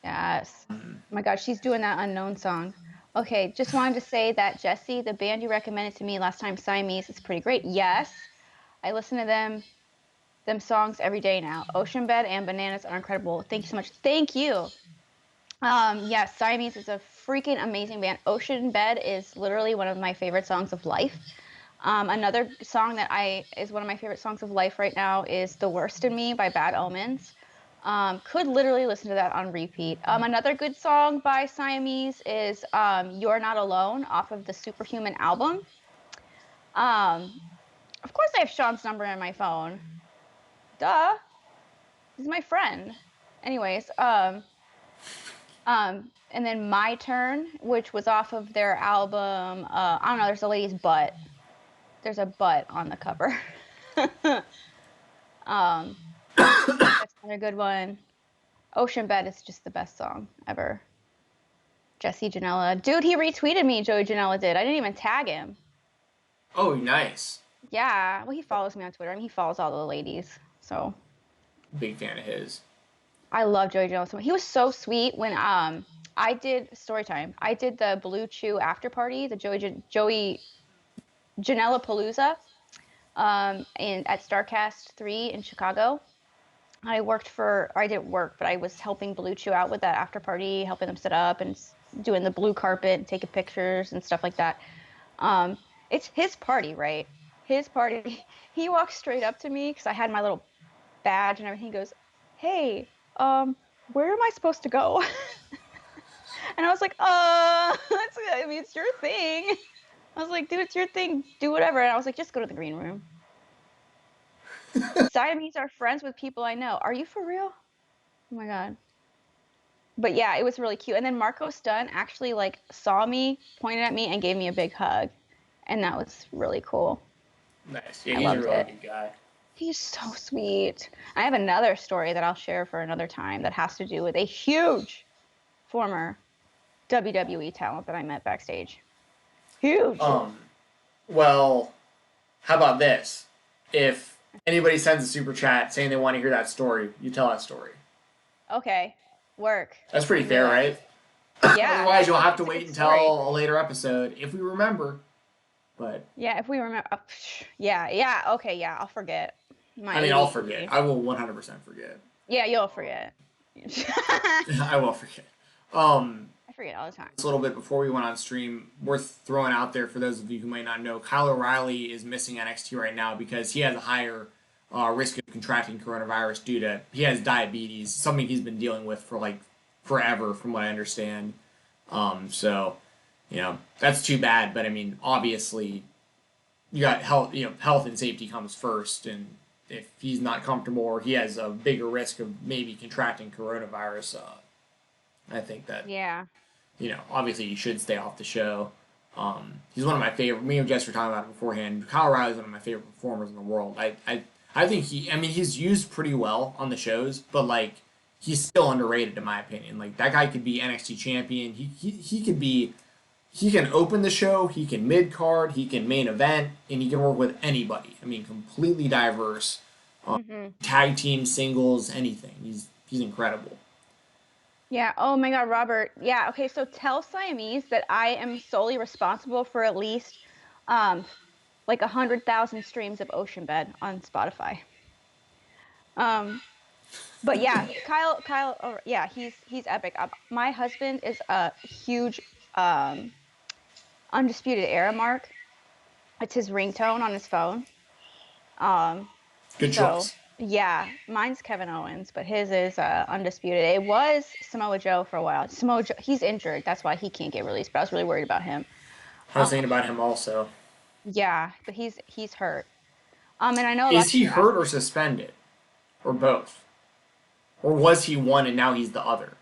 Yes. Oh my God, she's doing that Unknown song. Okay, just wanted to say that Jessi, the band you recommended to me last time, Siamese, is pretty great. Yes, I listen to them songs every day now. Ocean Bed and Bananas are incredible. Thank you so much. Thank you. Yes, Siamese is a freaking amazing band. Ocean Bed is literally one of my favorite songs of life. Another song that is one of my favorite songs of life right now is The Worst in Me by Bad Omens. Could literally listen to that on repeat. Another good song by Siamese is You're Not Alone off of the Superhuman album. Of course I have Sean's number in my phone. Duh. He's my friend. Anyways, and then My Turn, which was off of their album, I don't know, there's a lady's butt. There's a butt on the cover. That's another good one. Ocean Bed is just the best song ever. Jesse Janela. Dude, he retweeted me, Joey Janela did. I didn't even tag him. Oh, nice. Yeah, well, he follows me on Twitter. I mean, he follows all the ladies, so. Big fan of his. I love Joey Janela so much. He was so sweet when I did story time. I did the Blue Chew after party, the Joey Janela Palooza, at Starcast 3 in Chicago. I didn't work, but I was helping Blue Chew out with that after party, helping them set up and doing the blue carpet and taking pictures and stuff like that. It's his party, right? His party. He walked straight up to me because I had my little badge and everything. He goes, hey, where am I supposed to go? And I was like, I mean, it's your thing. I was like, dude, it's your thing. Do whatever. And I was like, just go to the green room. Siamese are friends with people I know. Are you for real? Oh my God. But yeah, it was really cute. And then Marco Stun actually like saw me, pointed at me, and gave me a big hug. And that was really cool. Nice. Yeah, I he's a loved really it. good guy. He's so sweet. I have another story that I'll share for another time that has to do with a huge former WWE talent that I met backstage. Huge. Well, how about this? If anybody sends a super chat saying they want to hear that story, you tell that story. Okay. Work. That's pretty fair, right? Yeah. Otherwise, you'll have to It's a wait good until story. a later episode if we remember. But Yeah, if we remember. Yeah. Okay, yeah, I'll forget. My I mean, I'll ADD. forget. I will 100% forget. Yeah, you'll forget. I will forget. I forget all the time. Just a little bit before we went on stream, worth throwing out there for those of you who might not know, Kyle O'Reilly is missing NXT right now because he has a higher risk of contracting coronavirus due to he has diabetes, something he's been dealing with for like forever, from what I understand. So that's too bad. But I mean, obviously, you got health. Health and safety comes first, and if he's not comfortable or he has a bigger risk of maybe contracting coronavirus, I think that Yeah. obviously he should stay off the show. He's one of my favorite. Me and Jess were talking about it beforehand. Kyle O'Reilly is one of my favorite performers in the world. I think he's used pretty well on the shows, but like he's still underrated in my opinion. Like that guy could be NXT champion. He could be. He can open the show. He can mid card. He can main event, and he can work with anybody. I mean, completely diverse. Tag team, singles, anything. He's incredible. Yeah. Oh my God, Robert. Yeah. Okay. So tell Siamese that I am solely responsible for at least, like 100,000 streams of Ocean Bed on Spotify. But yeah, Kyle. Oh, yeah, he's epic. My husband is a huge, Undisputed Era mark. It's his ringtone on his phone. Good So choice. yeah, mine's Kevin Owens, but his is Undisputed. It was Samoa Joe for a while. Samoa Joe, he's injured, that's why he can't get released. But I was really worried about him. I was thinking about him also. Yeah, but he's hurt. And I know a lot Is of he people ask hurt or suspended, or both, or was he one and now he's the other?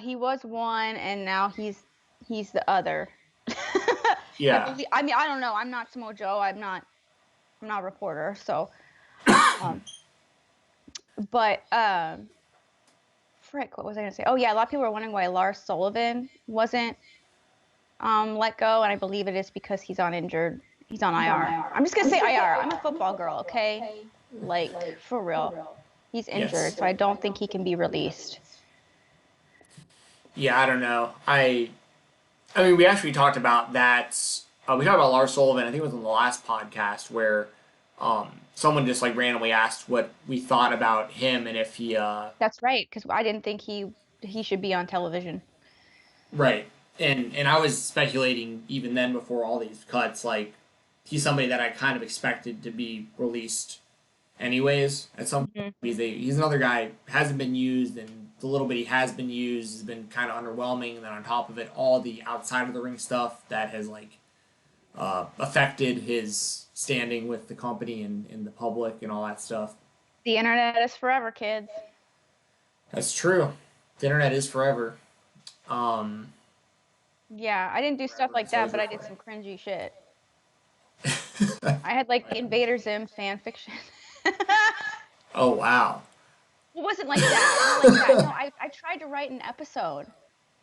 he was one and now he's the other. Yeah. I mean, I don't know. I'm not Samoa Joe. I'm not a reporter, so um but frick, what was I gonna say? Oh yeah, a lot of people were wondering why Lars Sullivan wasn't let go, and I believe it is because he's on injured. He's on IR. I'm just gonna say IR. I'm a football girl, okay? Like for real. He's injured, Yes. so I don't think he can be released. Yeah, I don't know. I mean, we actually talked about that. We talked about Lars Sullivan. I think it was on the last podcast where someone just like randomly asked what we thought about him and if he That's right, because I didn't think he should be on television. right. And I was speculating even then before all these cuts, like he's somebody that I kind of expected to be released anyways at some point. He's another guy hasn't been used, and the little bit he has been used has been kind of underwhelming. And then on top of it, all the outside of the ring stuff that has like affected his standing with the company and in the public and all that stuff. The internet is forever, kids. That's true. The internet is forever. Yeah, I didn't do stuff like that, but I did some cringy shit. I had like Invader Zim fan fiction. Oh wow. It wasn't like that. Not like that. No, I tried to write an episode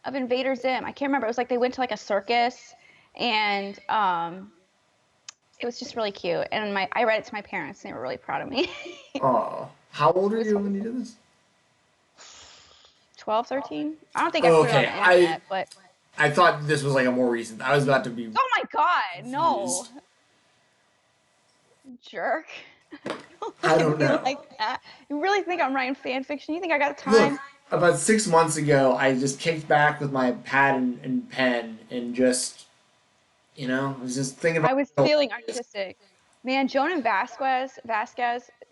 of Invader Zim. I can't remember. It was like they went to like a circus, and it was just really cute. And I read it to my parents, and they were really proud of me. Oh, how old are you when you did this? 12, 13? I don't think I put it on Okay, the internet, but I thought this was like a more recent. I was about to be. oh my God, no, confused. jerk. I don't You know. like that? You really think I'm writing fan fiction? You think I got time? Look, about 6 months ago, I just kicked back with my pad and pen and just, I was just thinking about. I was feeling artistic. Man, Jonan Vasquez,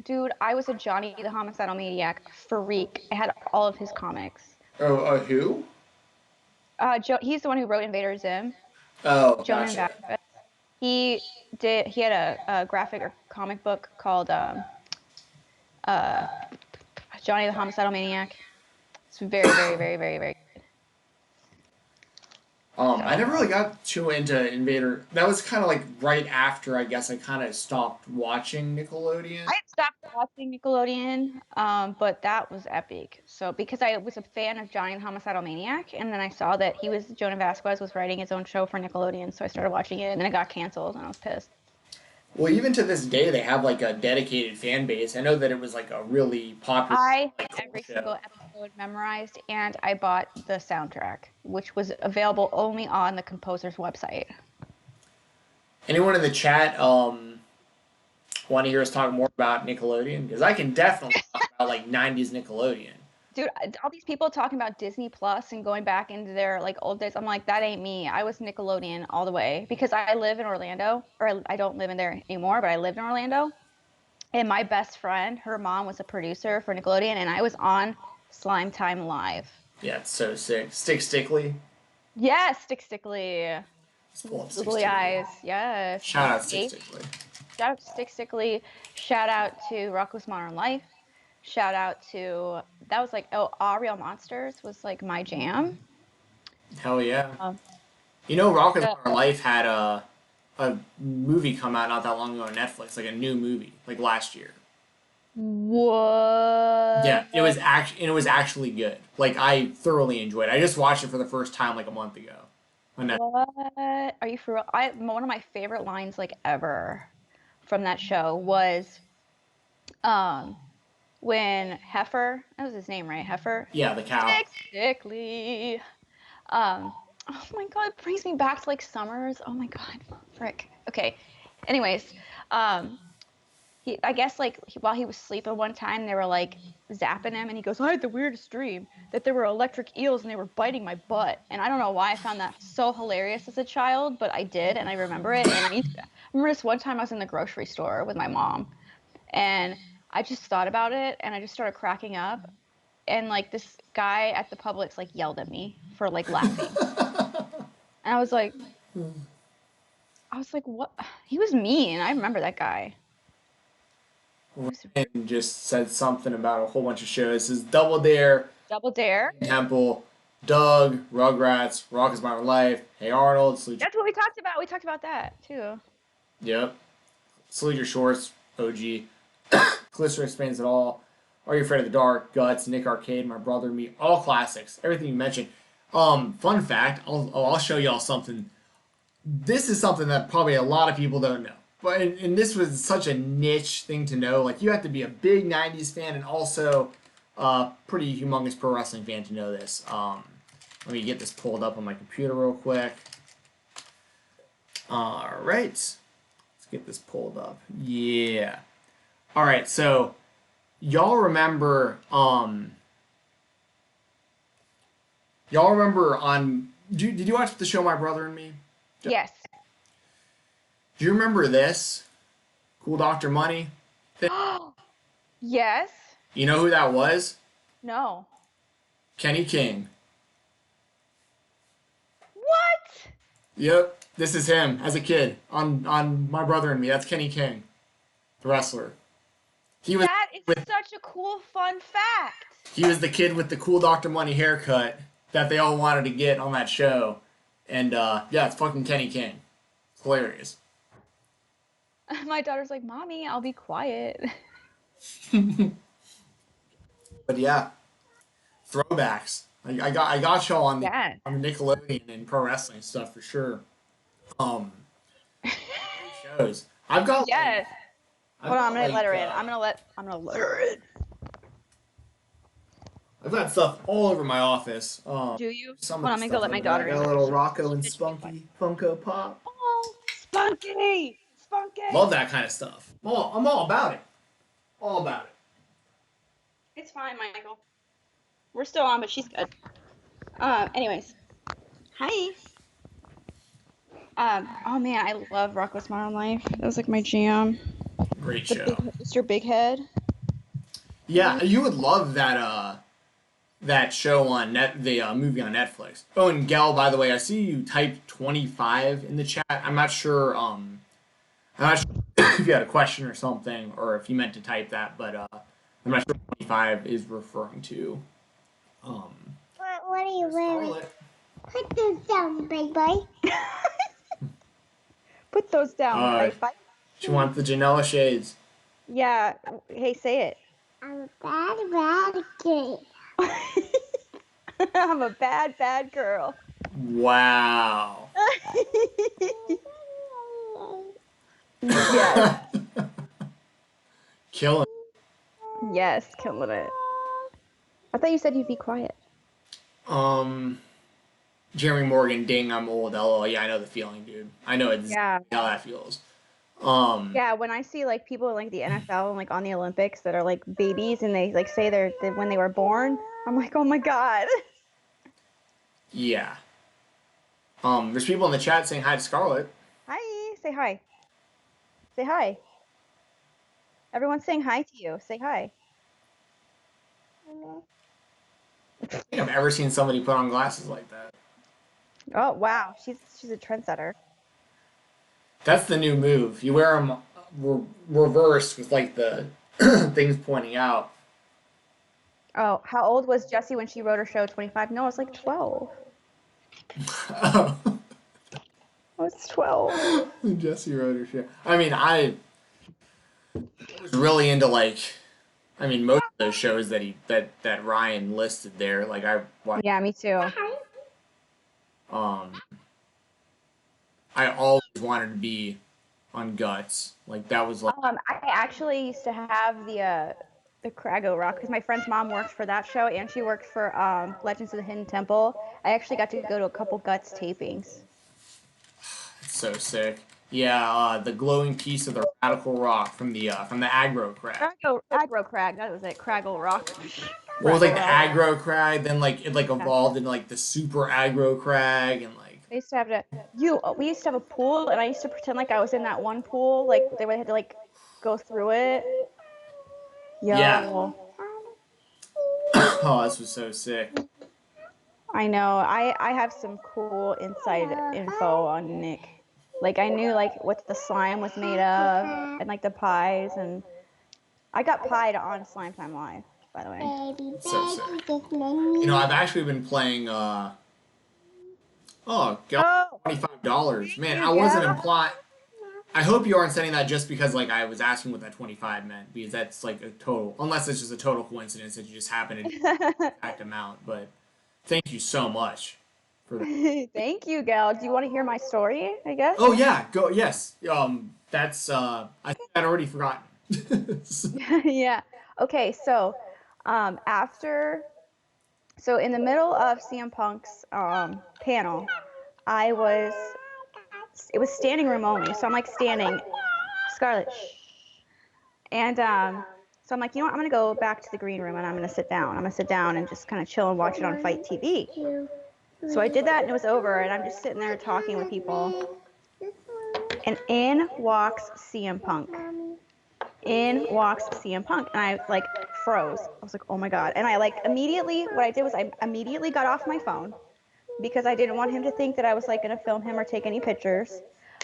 dude, I was a Johnny the Homicidal Maniac freak. I had all of his comics. Oh, who? He's the one who wrote Invader Zim. Oh, Jonan gotcha. Vasquez. He had a graphic or comic book called uh, Johnny the Homicidal Maniac. It's very, very, very, very, very good. I So never really got too into Invader. That was kind of like right after, I guess, I kind of stopped watching Nickelodeon. I had stopped watching Nickelodeon, but that was epic. So because I was a fan of Johnny the Homicidal Maniac, and then I saw that Jonah Vasquez was writing his own show for Nickelodeon, so I started watching it, and then it got canceled, and I was pissed. Well, even to this day, they have like a dedicated fan base. I know that it was like a really popular I like, had every show. single episode memorized, and I bought the soundtrack, which was available only on the composer's website. Anyone in the chat want to hear us talk more about Nickelodeon? Because I can definitely talk about like '90s Nickelodeon. Dude, all these people talking about Disney Plus and going back into their like old days. I'm like, that ain't me. I was Nickelodeon all the way because I live in Orlando, or I don't live in there anymore, but I lived in Orlando. And my best friend, her mom was a producer for Nickelodeon, and I was on Slime Time Live. Yeah, it's so sick. Stickly. Yes, Stickly. Let's pull up Googly eyes. Yes. Shout out Hey, Stickly. shout out to Stickly. Shout out to Rocko's Modern Life. Shout out to that was like All Real Monsters was like my jam. Hell yeah. Um, You know, Rocket's the, Modern Life had a movie come out not that long ago on Netflix, like a new movie, like last year. what? Yeah, it was actually good. Like I thoroughly enjoyed it. I just watched it for the first time like a month ago. What? Are you for real? One of my favorite lines like ever from that show was um when Heifer, that was his name, right? Heifer. Yeah, the cow. Stickly. Oh my god, it brings me back to like summers. Oh my god, frick. Okay. Anyways, I guess like while he was sleeping one time, they were like zapping him, and he goes, "I had the weirdest dream that there were electric eels and they were biting my butt." And I don't know why I found that so hilarious as a child, but I did, and I remember it. And I remember this one time I was in the grocery store with my mom, and I just thought about it, and I just started cracking up. And like this guy at the Publix like yelled at me for like laughing. And I was like, what? He was mean. I remember that guy. And just said something about a whole bunch of shows. This is Double Dare, Double Dare. Temple, Doug, Rugrats, Rocket's Modern Life, Hey Arnold, Salute. That's what we talked about. We talked about that too. Yep. Salute Your Shorts, OG. Callisto Explains It All. Are You Afraid of the Dark? Guts, Nick Arcade, My Brother and Me. All classics. Everything you mentioned. Fun fact. I'll show y'all something. This is something that probably a lot of people don't know. But and this was such a niche thing to know. Like you have to be a big '90s fan and also a pretty humongous pro wrestling fan to know this. Let me get this pulled up on my computer real quick. All right, let's get this pulled up. Yeah. All right, so y'all remember on did you watch the show My Brother and Me? Yes. Do you remember this? Cool Dr. Money? Yes. You know who that was? No. Kenny King. What? Yep, this is him as a kid on My Brother and Me. That's Kenny King, the wrestler. That is such a cool, fun fact. He was the kid with the cool Dr. Money haircut that they all wanted to get on that show. And yeah, it's fucking Kenny King. It's hilarious. My daughter's like, "Mommy, I'll be quiet." But yeah, throwbacks. I got y'all on the Nickelodeon and pro wrestling stuff for sure. Shows. I've got yes. Hold on, I'm gonna let her in. I'm gonna let her in. I've got stuff all over my office. Do you? Some Hold on, I'm gonna go let my daughter in. I got a little Rocco and Spunky Funko Pop. Oh, Spunky! Spunky! Love that kind of stuff. I'm all about it. All about it. It's fine, Michael. We're still on, but she's good. Anyways. Hi. Oh man, I love Rocko's Modern Life. That was like my jam. Great show. Mr. Big Head. Yeah, you would love that that show on the movie on Netflix. Oh, and Gal, by the way, I see you typed 25 in the chat. I'm not sure. I'm not sure if you had a question or something, or if you meant to type that, but I'm not sure what 25 is referring to. Um, What are you wearing? Scarlet. Put this down, big boy. Put those down, bye bye. She wants the Janela shades. Yeah. Hey, say it. I'm a bad kid. I'm a bad girl. Wow. Yes. Killing. Yes, killing it. I thought you said you'd be quiet. Jeremy Morgan, ding, I'm old. LOL. Yeah, I know the feeling, dude. I know exactly how that feels. Yeah, when I see like people in like the NFL and like on the Olympics that are like babies and they like say they're when they were born, I'm like, oh my god. Yeah. There's people in the chat saying hi to Scarlett. Hi, say hi. Say hi. Everyone's saying hi to you. Say hi. I don't think I've ever seen somebody put on glasses like that. Oh wow, she's a trendsetter. That's the new move. You wear them reversed with like the things pointing out. Oh, how old was Jessie when she wrote her show? 25? No, it was like 12. Oh. I was 12. Jessie wrote her shit. I mean, I was really into like, I mean, most of those shows that Ryan listed there. Like I watched. Yeah, me too. I always wanted to be on Guts. Like that was like. I actually used to have the Crago Rock because my friend's mom worked for that show and she worked for Legends of the Hidden Temple. I actually got to go to a couple Guts tapings. It's so sick. Yeah, the glowing piece of the radical rock from the aggro crag. Aggro Crag, that was it. Craggle Rock. What was like the aggro crag? Then like it like evolved into like the super aggro crag and like. We used to have we used to have a pool and I used to pretend like I was in that one pool. Like they would have to like go through it. Yeah. Oh, this was so sick. I know. I have some cool inside info on Nick. Like I knew like what the slime was made of and like the pies and I got pied on Slime Time Live, by the way. So sick. You know, I've actually been playing oh god, $25. Man, I wasn't implying. I hope you aren't sending that just because like I was asking what that 25 meant because that's like a total, unless it's just a total coincidence that you just happen to do the exact amount. But thank you so much for that. Thank you, Gal. Do you want to hear my story? I guess. Oh yeah, go yes. That's I think I'd already forgotten. Yeah. Okay. So, in the middle of CM Punk's panel, it was standing room only. So I'm like standing, Scarlett, and so I'm like, you know what? I'm gonna go back to the green room and I'm gonna sit down. I'm gonna sit down and just kind of chill and watch it on Fight TV. So I did that and it was over and I'm just sitting there talking with people. And in walks CM Punk. And I like froze. I was like, oh my god. And I like immediately, what I did was I immediately got off my phone because I didn't want him to think that I was like gonna film him or take any pictures.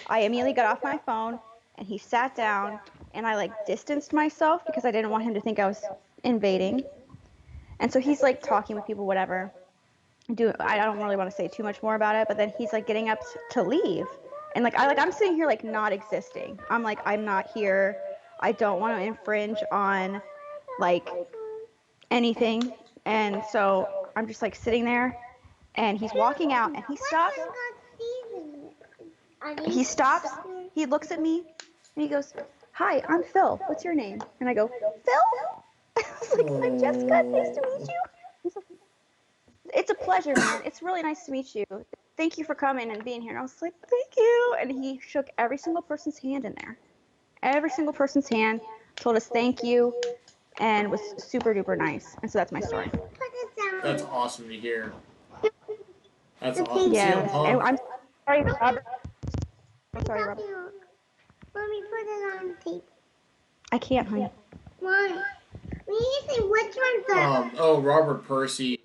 I immediately got off my phone and he sat down and I like distanced myself because I didn't want him to think I was invading. And so he's like talking with people, whatever. I don't really want to say too much more about it, but then he's like getting up to leave. And like I'm sitting here like not existing. I'm like, I'm not here. I don't want to infringe on like anything. And so I'm just like sitting there and he's walking out and he stops, he looks at me and he goes, hi, I'm Phil. What's your name? And I go, Phil? I was like, I'm Jessica. Nice to meet you. He's like, it's a pleasure, man. It's really nice to meet you. Thank you for coming and being here. And I was like, thank you. And he shook every single person's hand in there. Every single person's hand, told us thank you, and was super duper nice. And so that's my story. That's awesome to hear. That's awesome. Yeah. And I'm sorry, Robert. I'm sorry, Robert. Let me put it on tape. I can't, honey. Why? We Which one's that? Oh, Robert Percy.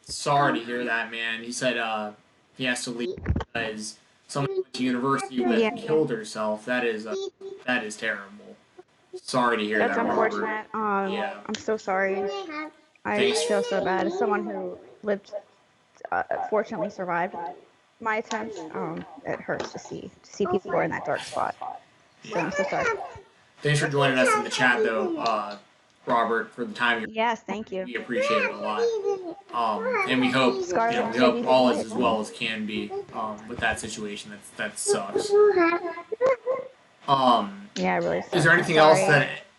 Sorry to hear that, man. He said he has to leave because someone he went to university with Yeah. killed herself. That is terrible. Sorry to hear That's that, Robert. unfortunate. Yeah. I'm so sorry. I Thanks. feel so bad. As someone who lived, fortunately survived my attempts, it hurts to see people who are in that dark spot. So I'm so sorry. Thanks for joining us in the chat, though, Robert, for the time. Yes, thank you. We appreciate it a lot. And we hope all is as well as can be with that situation. That sucks. Yeah, really. Is there anything else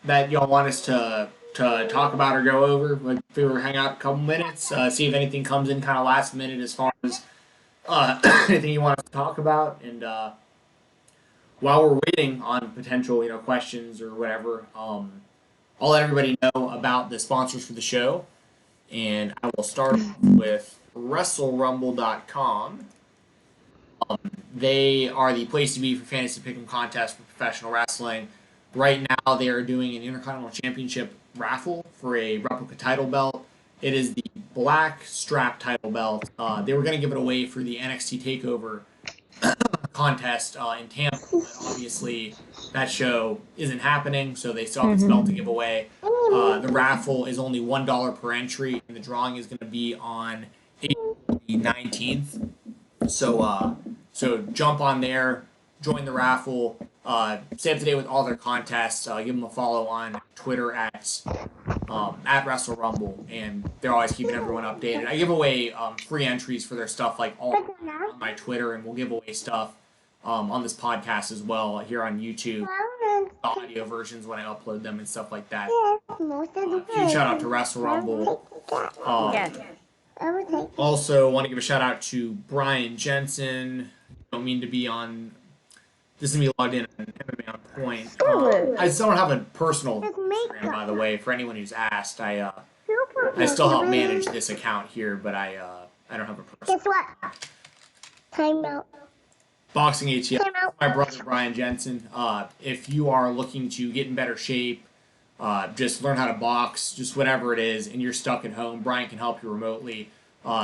that y'all want us to talk about or go over? Like, if we were hang out a couple minutes, see if anything comes in kind of last minute as far as anything you want us to talk about, and while we're waiting on potential questions or whatever, I'll let everybody know about the sponsors for the show, and I will start with WrestleRumble.com. They are the place to be for fantasy pick'em contests for professional wrestling. Right now, they are doing an Intercontinental Championship raffle for a replica title belt. It is the black strap title belt. They were going to give it away for the NXT TakeOver contest in Tampa, but obviously that show isn't happening, so they still have this belt to give away. The raffle is only $1 per entry, and the drawing is going to be on April 19th. So jump on there, join the raffle, stay up to date with all their contests. Give them a follow on Twitter at WrestleRumble, and they're always keeping everyone updated. I give away free entries for their stuff like all on my Twitter, and we'll give away stuff on this podcast as well here on YouTube. Audio versions when I upload them and stuff like that. Huge shout out to WrestleRumble. Yes. Also, want to give a shout out to Brian Jensen. Don't mean to be on. This is me logged in on MMA on Point. I still don't have a personal Instagram, by the way. For anyone who's asked, I still help manage this account here, but I don't have a personal. Guess what? Time out. Boxing ATL. My brother Brian Jensen. If you are looking to get in better shape, just learn how to box, just whatever it is, and you're stuck at home, Brian can help you remotely.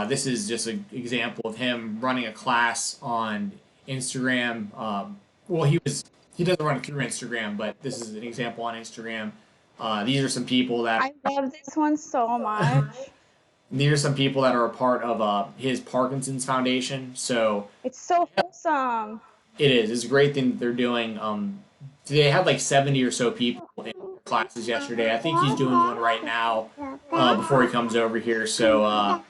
This is just an example of him running a class on Instagram. Well, he doesn't run it through Instagram, but this is an example on Instagram. These are some people that I love this one so much. these are some people that are a part of his Parkinson's Foundation. So It's so wholesome. it is. It's a great thing that they're doing. They had like 70 or so people in classes yesterday. I think he's doing one right now before he comes over here. So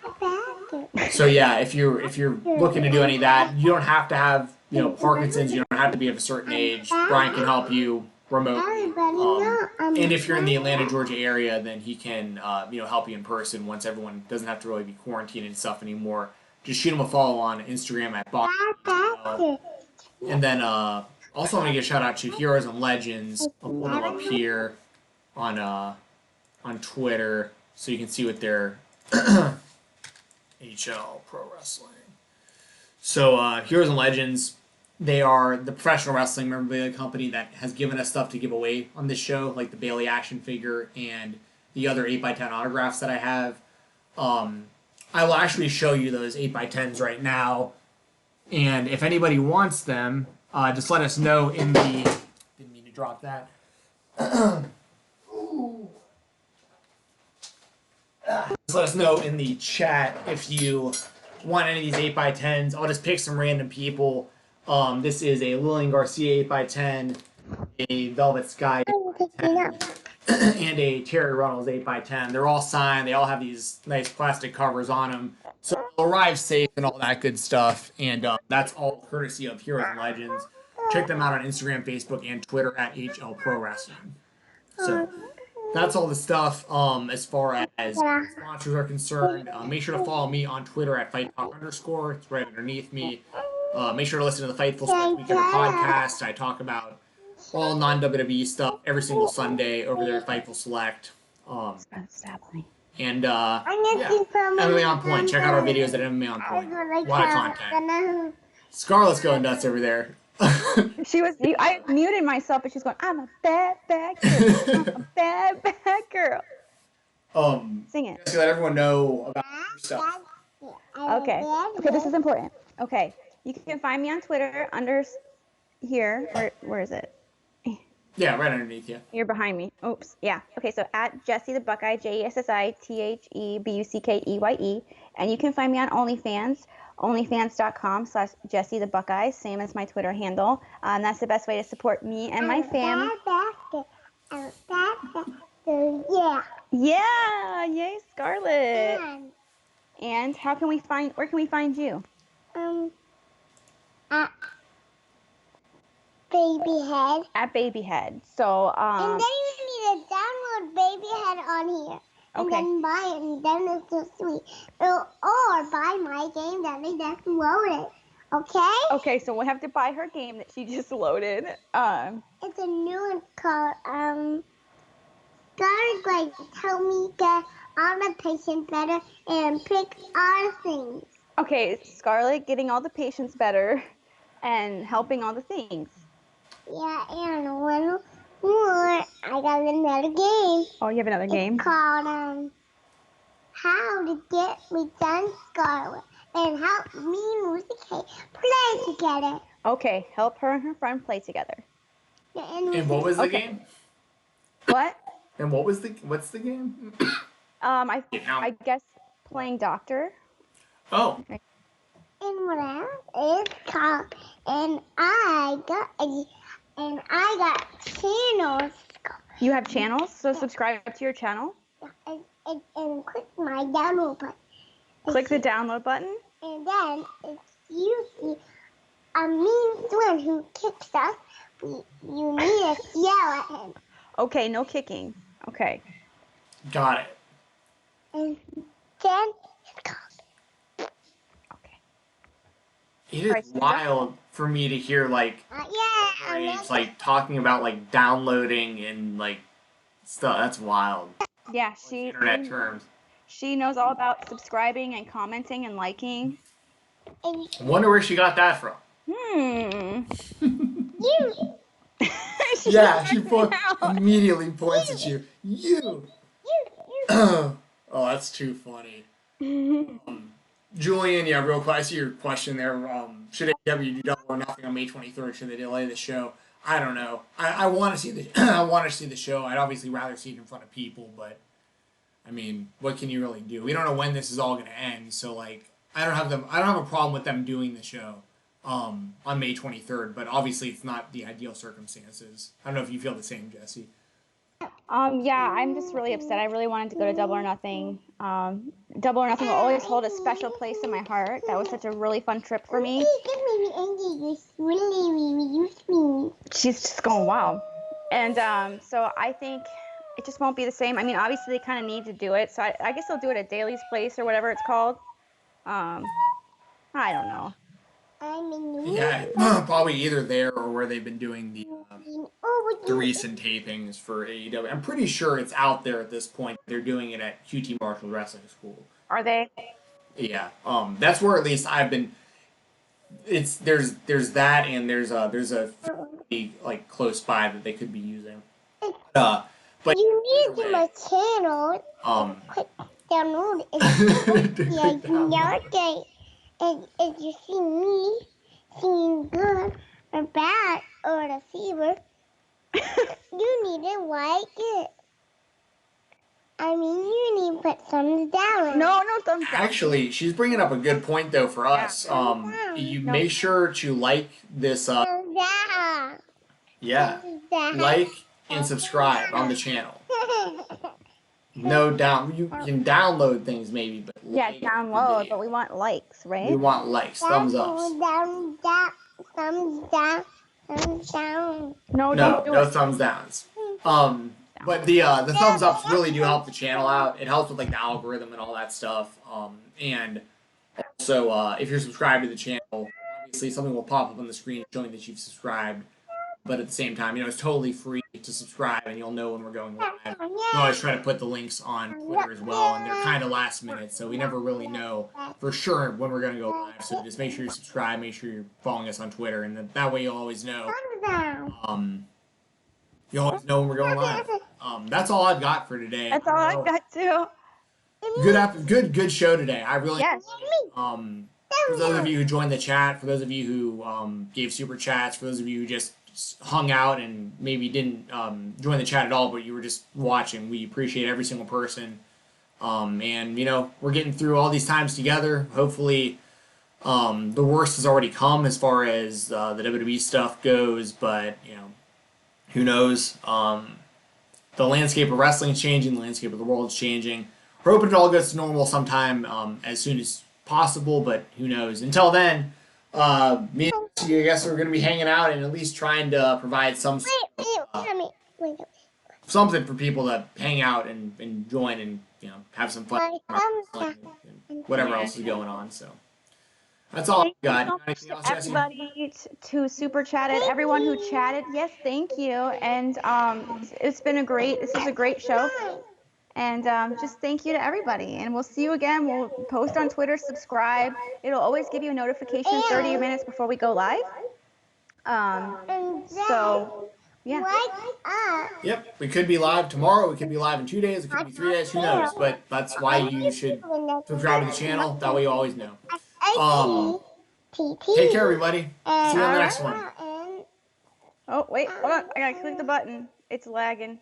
yeah, if you're looking to do any of that, you don't have to have Parkinson's. You don't have to be of a certain age. Brian can help you remotely. And if you're in the Atlanta, Georgia area, then he can help you in person once everyone doesn't have to really be quarantined and stuff anymore. Just shoot him a follow on Instagram at Box. And then also I want to give a shout out to Heroes and Legends. I'll pull them up here on Twitter so you can see what their HL Pro Wrestling. So Heroes and Legends, they are the professional wrestling memorabilia company that has given us stuff to give away on this show, like the Bailey action figure and the other 8x10 autographs that I have. I will actually show you those 8x10s right now. And if anybody wants them, just let us know in the... Didn't mean to drop that. Just let us know in the chat if you want any of these 8x10s. I'll just pick some random people. This is a Lillian Garcia 8x10, a Velvet Sky 8x10, and a Terry Runnels 8x10. They're all signed. They all have these nice plastic covers on them. So they'll arrive safe and all that good stuff. And that's all courtesy of Heroes and Legends. Check them out on Instagram, Facebook, and Twitter at HL Pro Wrestling. So that's all the stuff as far as sponsors are concerned. Make sure to follow me on Twitter at @FightTalk_. It's right underneath me. Make sure to listen to the Fightful Sports Weekend podcast. I talk about all non-WWE stuff every single Sunday over there at Fightful Select. And yeah, MMA on Point. Check out our videos at MMA on Point. A lot of content. Scarlett's going nuts over there. She was. I muted myself, but she's going. I'm a bad girl. I'm a bad girl. Sing it. Just to let everyone know about your stuff. Okay. Okay. This is important. Okay. You can find me on Twitter under here. Where is it? Yeah, right underneath you. You're behind me. Oops. Yeah. Okay. So at Jessi the Buckeye, JESSITHEBUCKEYE, and you can find me on OnlyFans, onlyfans.com/Jessi the Buckeye, same as my Twitter handle. And that's the best way to support me and my fam. Yeah. Yeah. Yay, Scarlett. And where can we find you? At Babyhead. At Babyhead. So And then you need to download Babyhead on here. And Okay. then buy it, and then it's so sweet. Or buy my game that they just loaded. Okay? Okay, so we'll have to buy her game that she just loaded. It's a new one called Scar's going to help me get all the patients better and pick all things. Okay, Scarlett getting all the patients better and helping all the things. Yeah, and one more. I got another game. Oh, you have another game? It's called How to Get Me Done, Scarlet, and help me and Lucy Kay play together. Okay, help her and her friend play together. Yeah, And what was the game? What? And what's the game? I guess playing doctor. Oh. And what else is called? And I got channels. You have channels, so subscribe to your channel. And click my download button. Click the download button. And then if you see a mean one who kicks us, you need to yell at him. Okay, no kicking. Okay. Got it. And then it's called. Okay. It is wild for me to hear like grades, like talking about like downloading and like stuff. That's wild. Yeah, Like, internet terms. She knows all about subscribing and commenting and liking. I wonder where she got that from. You. Yeah, she immediately points at you. You. Oh, that's too funny. Julian, yeah, real quick. I see your question there. Should AEW do Double or Nothing on May 23rd? Should they delay the show? I don't know. I want to see the I want to see the show. I'd obviously rather see it in front of people, but I mean, what can you really do? We don't know when this is all going to end, so like I don't have a problem with them doing the show on May 23rd, but obviously it's not the ideal circumstances. I don't know if you feel the same, Jessi. Yeah, I'm just really upset. I really wanted to go to Double or Nothing. Double or Nothing will always hold a special place in my heart. That was such a really fun trip for me. She's just going, wow. And so I think it just won't be the same. I mean, obviously they kind of need to do it, so I guess they'll do it at Daly's Place or whatever it's called. I don't know. Yeah, probably either there or where they've been doing the recent tapings for AEW. I'm pretty sure it's out there at this point. They're doing it at QT Marshall Wrestling School. Are they? Yeah, that's where at least I've been. There's that, and there's a like close by that they could be using. But you need to my channel. Click download it. And if you see me singing good or bad or the fever, you need to like it. I mean, you need to put thumbs down. No thumbs down. Actually, she's bringing up a good point though for us. You make sure to like this. Yeah, like and subscribe on the channel. No doubt. You can download things maybe, but Yeah, download, but we want likes, right? We want likes, thumbs ups. Thumbs down. No thumbs downs. But the thumbs ups really do help the channel out. It helps with like the algorithm and all that stuff. And also if you're subscribed to the channel, obviously something will pop up on the screen showing that you've subscribed. But at the same time, it's totally free. to subscribe, and you'll know when we're going live. We always try to put the links on Twitter as well, and they're kind of last minute, so we never really know for sure when we're going to go live. So just make sure you subscribe, make sure you're following us on Twitter, and that way you'll always know. You always know when we're going live. That's all I've got for today. That's all I've got too. Good show today. I really Yes. for those of you who joined the chat, for those of you who gave super chats, for those of you who just hung out and maybe didn't join the chat at all, but you were just watching, we appreciate every single person. And we're getting through all these times together. Hopefully, the worst has already come as far as the WWE stuff goes, but who knows? The landscape of wrestling is changing. The landscape of the world is changing. We're hoping it all goes to normal sometime as soon as possible, but who knows? Until then, me and Jessi, I guess we're going to be hanging out and at least trying to provide something for people to hang out and join and have some fun and whatever else is going on. So that's all I've got. Anything else, Jessi? Everybody to super chatted, everyone who chatted, yes, thank you. And this is a great show. And just thank you to everybody. And we'll see you again. We'll post on Twitter, subscribe. It'll always give you a notification 30 minutes before we go live. So, yeah. Yep, we could be live tomorrow. We could be live in 2 days. It could be 3 days. Who knows? But that's why you should subscribe to the channel. That way you always know. Take care, everybody. See you on the next one. Oh, wait, hold on. I gotta click the button. It's lagging.